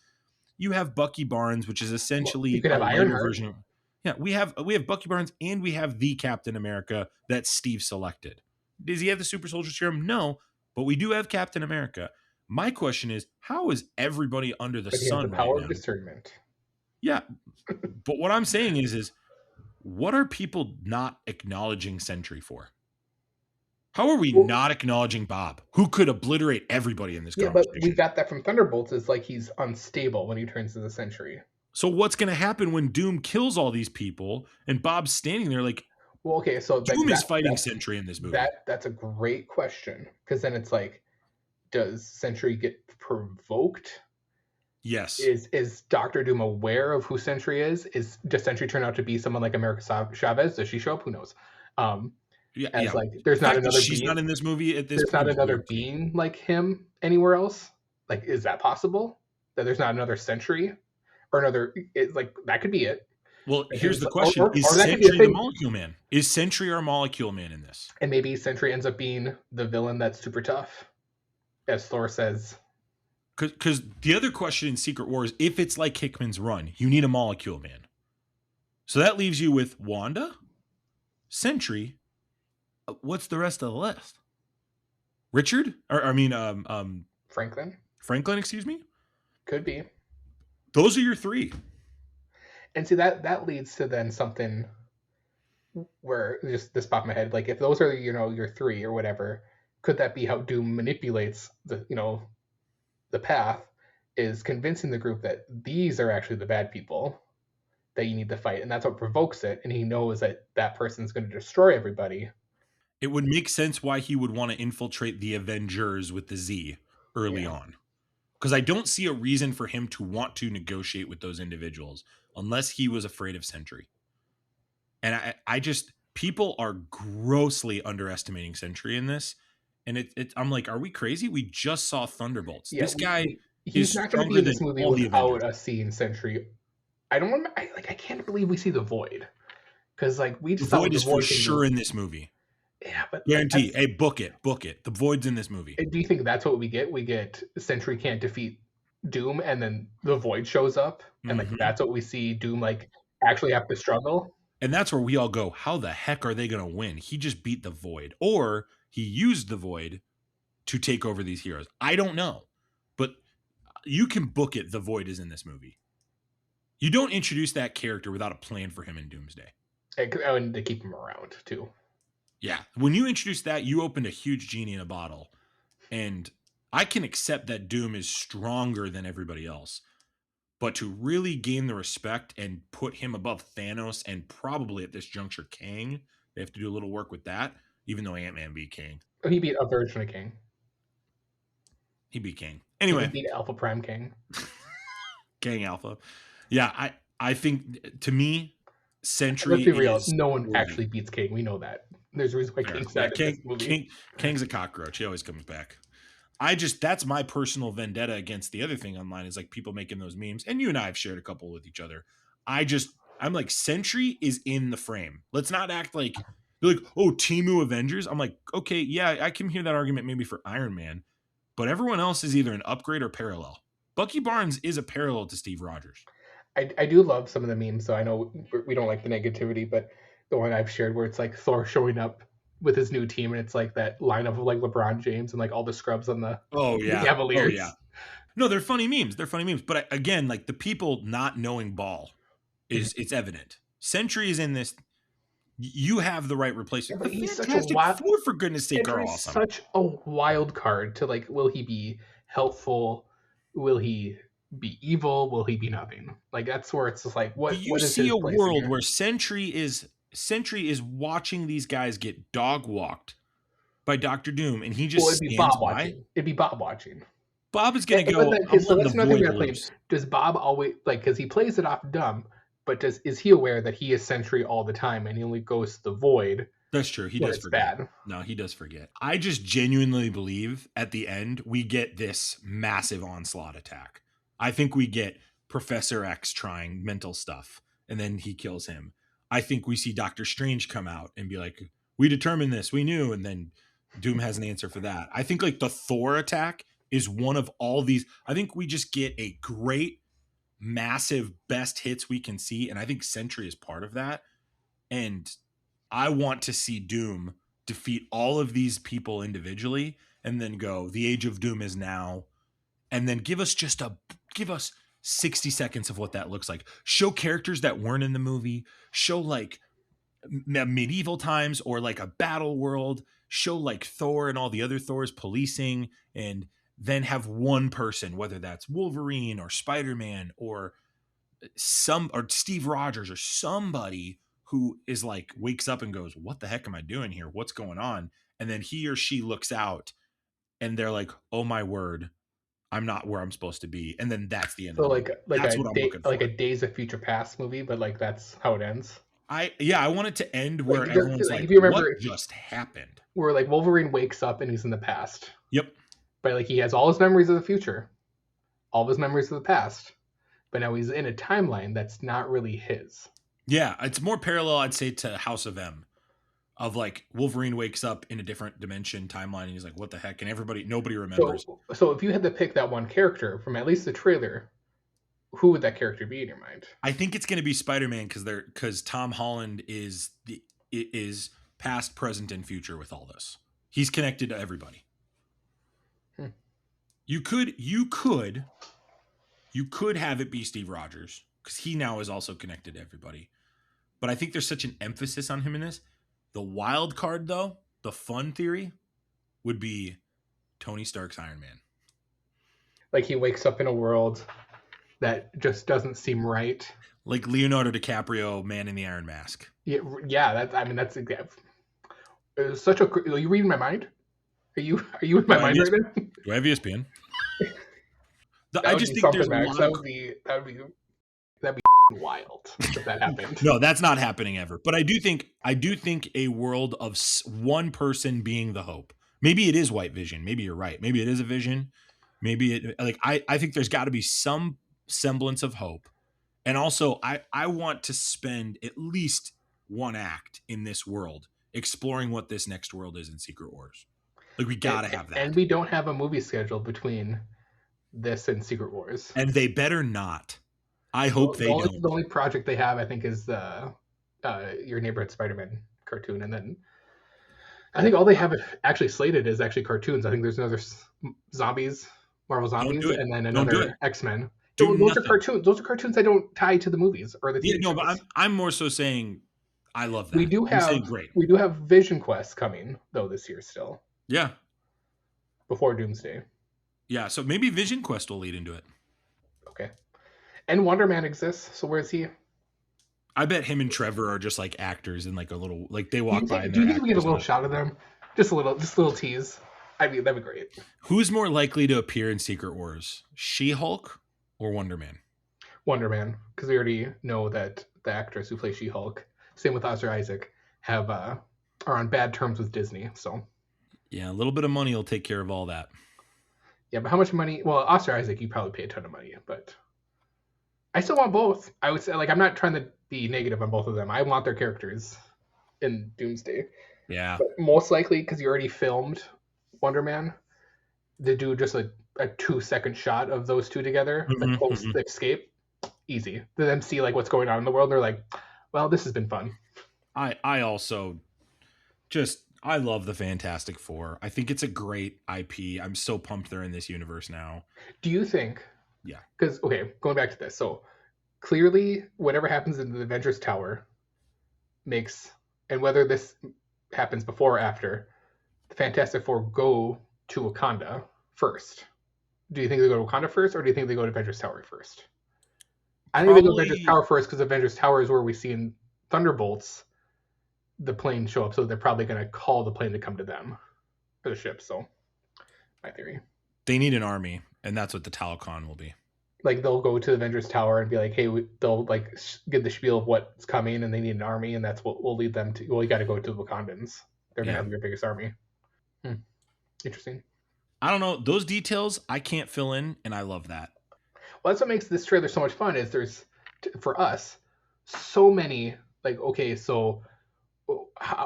You have Bucky Barnes, which is essentially you could have a Ironheart lighter version. Yeah, we have Bucky Barnes and we have the Captain America that Steve selected. Does he have the super soldier serum? No, but we do have Captain America. My question is, how is everybody under the sun the power right of now? discernment. Yeah, but what I'm saying is what are people not acknowledging Sentry for? How are we not acknowledging Bob, who could obliterate everybody in this conversation? But we got that from Thunderbolts. Is like he's unstable when he turns to the Sentry. So what's going to happen when Doom kills all these people and Bob's standing there like, well, okay, so Doom is fighting Sentry in this movie? That's a great question, because then it's like, does Sentry get provoked? Yes. Is Dr. Doom aware of who Sentry is? Does Sentry turn out to be someone like America Chavez? Does she show up? Who knows? Like there's not another. She's not in this movie at this point. There's not another being like him anywhere else. Like, is that possible? That there's not another Sentry or another? Like that could be it. Well, here's the question: is Sentry the Molecule Man? Is Sentry our Molecule Man in this? And maybe Sentry ends up being the villain that's super tough, as Thor says. Because the other question in Secret War is, if it's like Hickman's run, you need a Molecule Man. So that leaves you with Wanda, Sentry. What's the rest of the list? Richard? Franklin. Franklin, excuse me? Could be. Those are your three. And see, that leads to then something where just this popped in my head. Like, if those are, your three or whatever, could that be how Doom manipulates the path, is convincing the group that these are actually the bad people that you need to fight, and that's what provokes it, and he knows that person's going to destroy everybody. It would make sense why he would want to infiltrate the Avengers with the Z early on, because I don't see a reason for him to want to negotiate with those individuals unless he was afraid of Sentry. And I just, people are grossly underestimating Sentry in this. And I'm like, are we crazy? We just saw Thunderbolts. Yeah, this guy he's not going to be in this movie without us seeing Sentry. I can't believe we see the Void, because like we just the Void is for sure in this movie. Yeah, but guarantee. Hey, book it. The Void's in this movie. Do you think that's what we get? We get Sentry can't defeat Doom, and then the Void shows up, and like that's what we see Doom like actually have to struggle. And that's where we all go, how the heck are they going to win? He just beat the Void, or he used the Void to take over these heroes. I don't know, but you can book it. The Void is in this movie. You don't introduce that character without a plan for him in Doomsday. And to keep him around too. Yeah. When you introduce that, you opened a huge genie in a bottle. And I can accept that Doom is stronger than everybody else. But to really gain the respect and put him above Thanos and probably at this juncture Kang, they have to do a little work with that, even though Ant-Man beat Kang. He beat a version of Kang. He beat Kang. Anyway. He beat Alpha Prime Kang. Kang Alpha. Yeah, I think, to me, Sentry Let's be real. No one actually beats Kang. We know that. There's a reason why Kang's not in this movie. Kang's a cockroach. He always comes back. That's my personal vendetta against the other thing online, is like people making those memes. And you and I have shared a couple with each other. I'm like, Sentry is in the frame. Let's not act like, they're like, oh, Temu Avengers. I'm like, okay, yeah, I can hear that argument maybe for Iron Man, but everyone else is either an upgrade or parallel. Bucky Barnes is a parallel to Steve Rogers. I do love some of the memes, so I know we don't like the negativity, but the one I've shared where it's like Thor showing up with his new team, and it's like that lineup of like LeBron James and like all the scrubs on the Cavaliers. Oh, yeah. No, they're funny memes. But again, like the people not knowing ball it's evident. Sentry is in this. You have the right replacement. But he's such a wild, Four, for goodness sake, are awesome. Such a wild card to like. Will he be helpful? Will he be evil? Will he be nothing? Like that's where it's just like what. You what is see his a place world here? where Sentry is watching these guys get dog walked by Dr. Doom, and he just it'd be stands Bob by. watching. It'd be Bob watching. Bob is going to go. So that's another thing I played. Does Bob always like, because he plays it off dumb, but is he aware that he is Sentry all the time and he only goes to the Void That's true. He does forget. Bad. No, he does forget. I just genuinely believe at the end we get this massive onslaught attack. I think we get Professor X trying mental stuff, and then he kills him. I think we see Doctor Strange come out and be like, we determined this, we knew, and then Doom has an answer for that. I think like the Thor attack is one of all these. I think we just get a great, massive best hits we can see, and I think Sentry is part of that. And I want to see Doom defeat all of these people individually and then go, the age of Doom is now, and then give us 60 seconds of what that looks like. Show characters that weren't in the movie, show like medieval times or like a battle world, show like Thor and all the other Thors policing, and then have one person, whether that's Wolverine or Spider-Man or Steve Rogers or somebody who is like wakes up and goes, what the heck am I doing here? What's going on? And then he or she looks out and they're like, oh my word, I'm not where I'm supposed to be. And then that's the end. So like a Days of Future Past movie, but like that's how it ends. I want it to end where everyone's like, if you remember, what just happened? Where like Wolverine wakes up and he's in the past. Yep. But like he has all his memories of the future, all of his memories of the past, but now he's in a timeline that's not really his. Yeah, it's more parallel, I'd say, to House of M, of like Wolverine wakes up in a different dimension timeline and he's like, what the heck? And nobody remembers. So if you had to pick that one character from at least the trailer, who would that character be in your mind? I think it's going to be Spider-Man because Tom Holland is past, present, and future with all this. He's connected to everybody. You could have it be Steve Rogers because he now is also connected to everybody. But I think there's such an emphasis on him in this. The wild card, though, the fun theory would be Tony Stark's Iron Man. Like he wakes up in a world that just doesn't seem right. Like Leonardo DiCaprio, Man in the Iron Mask. Yeah. That's such a. Are you reading my mind? Are you in my mind right now? Do I have ESPN? I just think there's that'd be wild if that happened. No, that's not happening ever. But I do think a world of one person being the hope. Maybe it is White Vision. Maybe you're right. Maybe it is a vision. Maybe I think there's got to be some semblance of hope. And also I want to spend at least one act in this world exploring what this next world is in Secret Wars. Like we got to have that. And we don't have a movie schedule between this and Secret Wars. And they better not. I hope they don't. The only project they have, I think, is the Your Neighborhood Spider-Man cartoon. And then I think all they have actually slated is actually cartoons. I think there's another Marvel Zombies, and then another X-Men. Those are cartoons. Those are cartoons that don't tie to the movies or the TV shows. But I'm more so saying I love that. We do have Vision Quest coming, though, this year still. Yeah. Before Doomsday. Yeah, so maybe Vision Quest will lead into it. Okay. And Wonder Man exists, so where is he? I bet him and Trevor are just like actors and like a little like they walk by. Do you think we get a little shot of them? Just a little tease. That'd be great. Who's more likely to appear in Secret Wars? She-Hulk or Wonder Man? Wonder Man, because we already know that the actress who plays She-Hulk, same with Oscar Isaac, are on bad terms with Disney. So yeah, a little bit of money will take care of all that. Yeah, but how much money? Well, Oscar Isaac, you probably pay a ton of money, but I still want both. I would say, like, I'm not trying to be negative on both of them. I want their characters in Doomsday. Yeah. But most likely, because you already filmed Wonder Man, to do just a 2-second shot of those two together, the post escape, easy. To them see like what's going on in the world, they're like, well, this has been fun. I also just I love the Fantastic Four. I think it's a great IP. I'm so pumped they're in this universe now. Do you think? Yeah. Because, okay, going back to this. So, clearly, whatever happens in the Avengers Tower makes, and whether this happens before or after, the Fantastic Four go to Wakanda first. Do you think they go to Wakanda first, or do you think they go to Avengers Tower first? I think they go to Avengers Tower first because Avengers Tower is where we see in Thunderbolts the plane show up, so they're probably going to call the plane to come to them for the ship. So, my theory. They need an army, and that's what the Talcon will be. Like they'll go to the Avengers Tower and be like, hey, they'll like give the spiel of what's coming, and they need an army, and that's what will lead them to. Well, you got to go to the Wakandans. They're gonna have your biggest army. Interesting. I don't know, those details I can't fill in, and I love that. Well, that's what makes this trailer so much fun. Is there's for us so many like, okay, so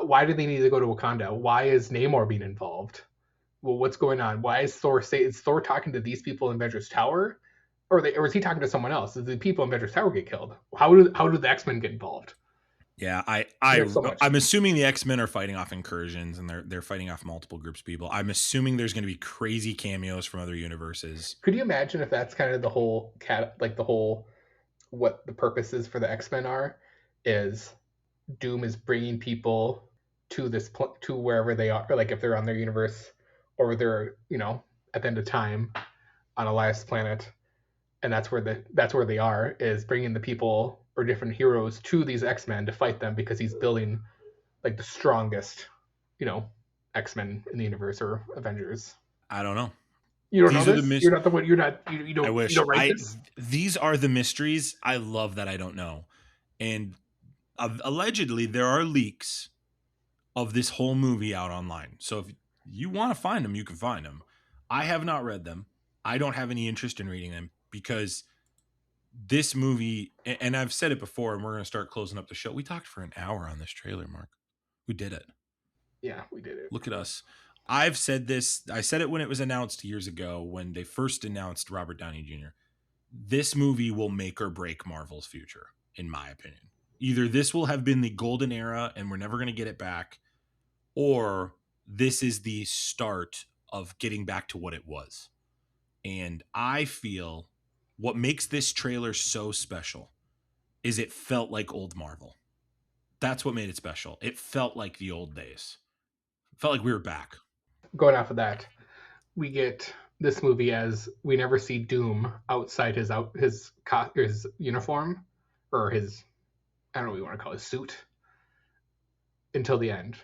why do they need to go to Wakanda? Why is Namor being involved? Well, what's going on? Why is Thor talking to these people in Avengers Tower? Or is he talking to someone else? Did the people in Avengers Tower get killed? How do the X-Men get involved? Yeah, I'm assuming the X-Men are fighting off incursions, and they're fighting off multiple groups of people. I'm assuming there's going to be crazy cameos from other universes. Could you imagine if that's kind of the whole what the purposes for the X-Men are? Is Doom is bringing people to to wherever they are, or like if they're on their universe, or they're at the end of time on Elias' planet, and that's where they are, is bringing the people or different heroes to these X-Men to fight them, because he's building like the strongest X-Men in the universe, or Avengers. I don't know. You don't know this? You're not the one. You don't. I wish. You don't write this? These are the mysteries. I love that I don't know. And allegedly, there are leaks of this whole movie out online. So if you want to find them, you can find them. I have not read them. I don't have any interest in reading them, because this movie, and I've said it before, and we're going to start closing up the show. We talked for an hour on this trailer, Mark. We did it. Yeah, we did it. Look at us. I've said this. I said it when it was announced years ago, when they first announced Robert Downey Jr. This movie will make or break Marvel's future, in my opinion. Either this will have been the golden era and we're never going to get it back, or this is the start of getting back to what it was. And I feel what makes this trailer so special is it felt like old Marvel. That's what made it special. It felt like the old days. It felt like we were back. Going off of that, we get this movie as we never see Doom outside his uniform, or his, I don't know what you want to call it, his suit, until the end.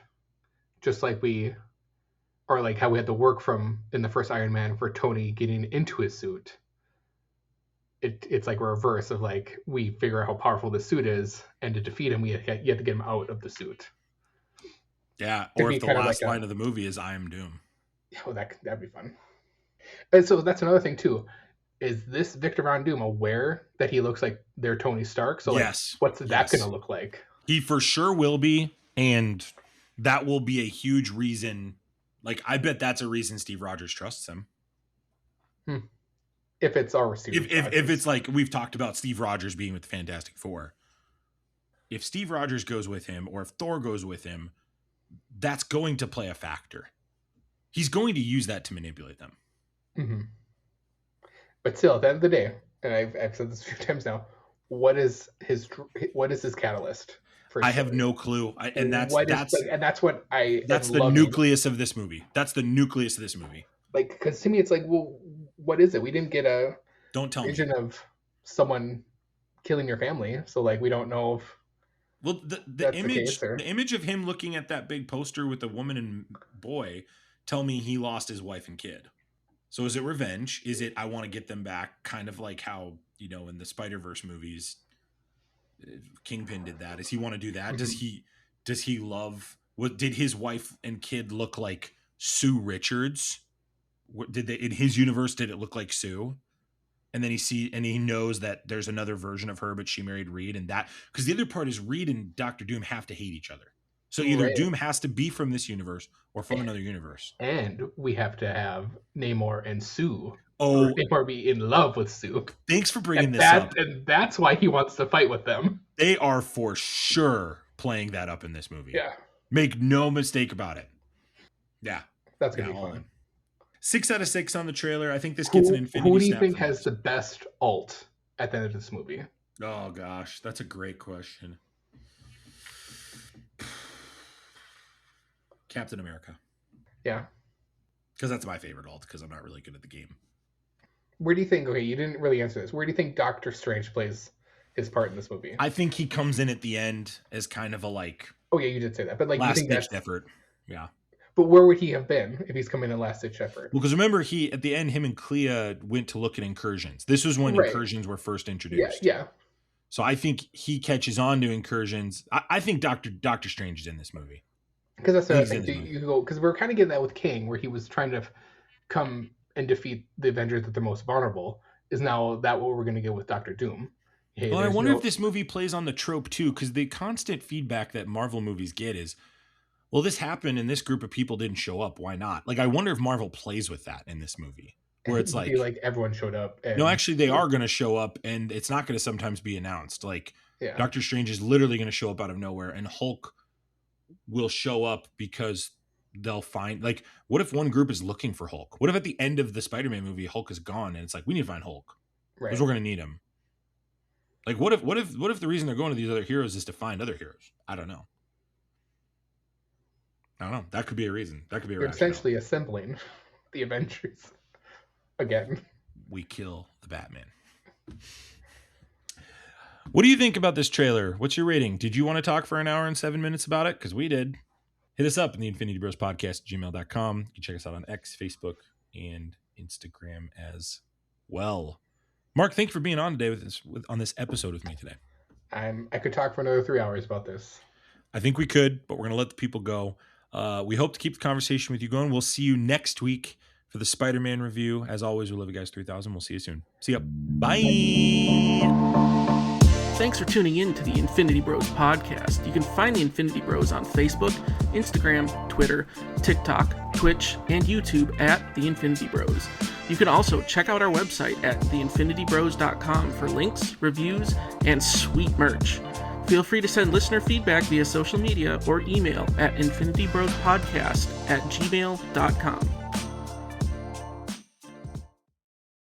Just like or like how we had the work from in the first Iron Man for Tony getting into his suit. It's like a reverse of like, we figure out how powerful the suit is, and to defeat him, you have to get him out of the suit. Yeah, or if the last line of the movie is "I am Doom." Oh, that'd be fun. And so that's another thing too. Is this Victor Von Doom aware that he looks like their Tony Stark? So yes. What's that going to look like? He for sure will be, and that will be a huge reason. Like, I bet that's a reason Steve Rogers trusts him. If it's our Steve Rogers. If it's like we've talked about Steve Rogers being with the Fantastic Four. If Steve Rogers goes with him, or if Thor goes with him, that's going to play a factor. He's going to use that to manipulate them. Mm-hmm. But still, at the end of the day, and I've said this a few times now, what is his catalyst? I have no clue. That's the nucleus of this movie. That's the nucleus of this movie. Like, because to me, it's like, well, what is it? We didn't get a vision of someone killing your family, so like we don't know if. Well, the image of him looking at that big poster with the woman and boy tell me he lost his wife and kid. So is it revenge? Is it I want to get them back? Kind of like how, in the Spider-Verse movies, Kingpin did that. Does he want to do that? Mm-hmm. Does he love? What did his wife and kid look like? Sue Richards? What did they in his universe? Did it look like Sue? And then he knows that there's another version of her, but she married Reed, and that because the other part is Reed and Dr. Doom have to hate each other. So either Doom has to be from this universe or from another universe. And we have to have Namor and Sue. Oh, Namor be in love with Sue. Thanks for bringing this up. And that's why he wants to fight with them. They are for sure playing that up in this movie. Yeah. Make no mistake about it. Yeah. That's going to be fun. 6 out of 6 on the trailer. I think this gets an infinity. Who do you think has the best ult at the end of this movie? Oh, gosh. That's a great question. Captain America. Yeah. Because that's my favorite ult, because I'm not really good at the game. Where do you think, okay, you didn't really answer this. Where do you think Doctor Strange plays his part in this movie? I think he comes in at the end as kind of a like... Oh, yeah, you did say that. But like, last you think ditch effort. Yeah. But where would he have been if he's coming in last-ditch effort? Well, because remember, at the end, him and Clea went to look at incursions. This was when incursions were first introduced. Yeah. So I think he catches on to incursions. I think Doctor Strange is in this movie. Because that's the other thing. Because we're kind of getting that with King, where he was trying to come and defeat the Avengers that they're most vulnerable. Is now that what we're going to get with Doctor Doom? Hey, well, I wonder if this movie plays on the trope too, because the constant feedback that Marvel movies get is, well, this happened and this group of people didn't show up. Why not? Like, I wonder if Marvel plays with that in this movie, where it's like everyone showed up. No, actually, they are going to show up, and it's not going to sometimes be announced. Like, Doctor Strange is literally going to show up out of nowhere, and Hulk will show up because they'll find, like, what if one group is looking for Hulk? What if at the end of the Spider-Man movie, Hulk is gone, and it's like, we need to find Hulk because we're going to need him. Like, what if the reason they're going to these other heroes is to find other heroes? I don't know. That could be a reason. That could be a rationale. Essentially assembling the Avengers again. We kill the Batman. What do you think about this trailer? What's your rating? Did you want to talk for an hour and 7 minutes about it? Because we did. Hit us up in the Infinity Bros Podcast @gmail.com. You can check us out on X, Facebook, and Instagram as well. Mark, thank you for being on today on this episode with me today. I could talk for another 3 hours about this. I think we could, but we're going to let the people go. We hope to keep the conversation with you going. We'll see you next week for the Spider-Man review. As always, we love you guys 3000. We'll see you soon. See ya. Bye. Thanks for tuning in to the Infinity Bros podcast. You can find the Infinity Bros on Facebook, Instagram, Twitter, TikTok, Twitch, and YouTube at the Infinity Bros. You can also check out our website at theinfinitybros.com for links, reviews, and sweet merch. Feel free to send listener feedback via social media or email at infinitybrospodcast@gmail.com.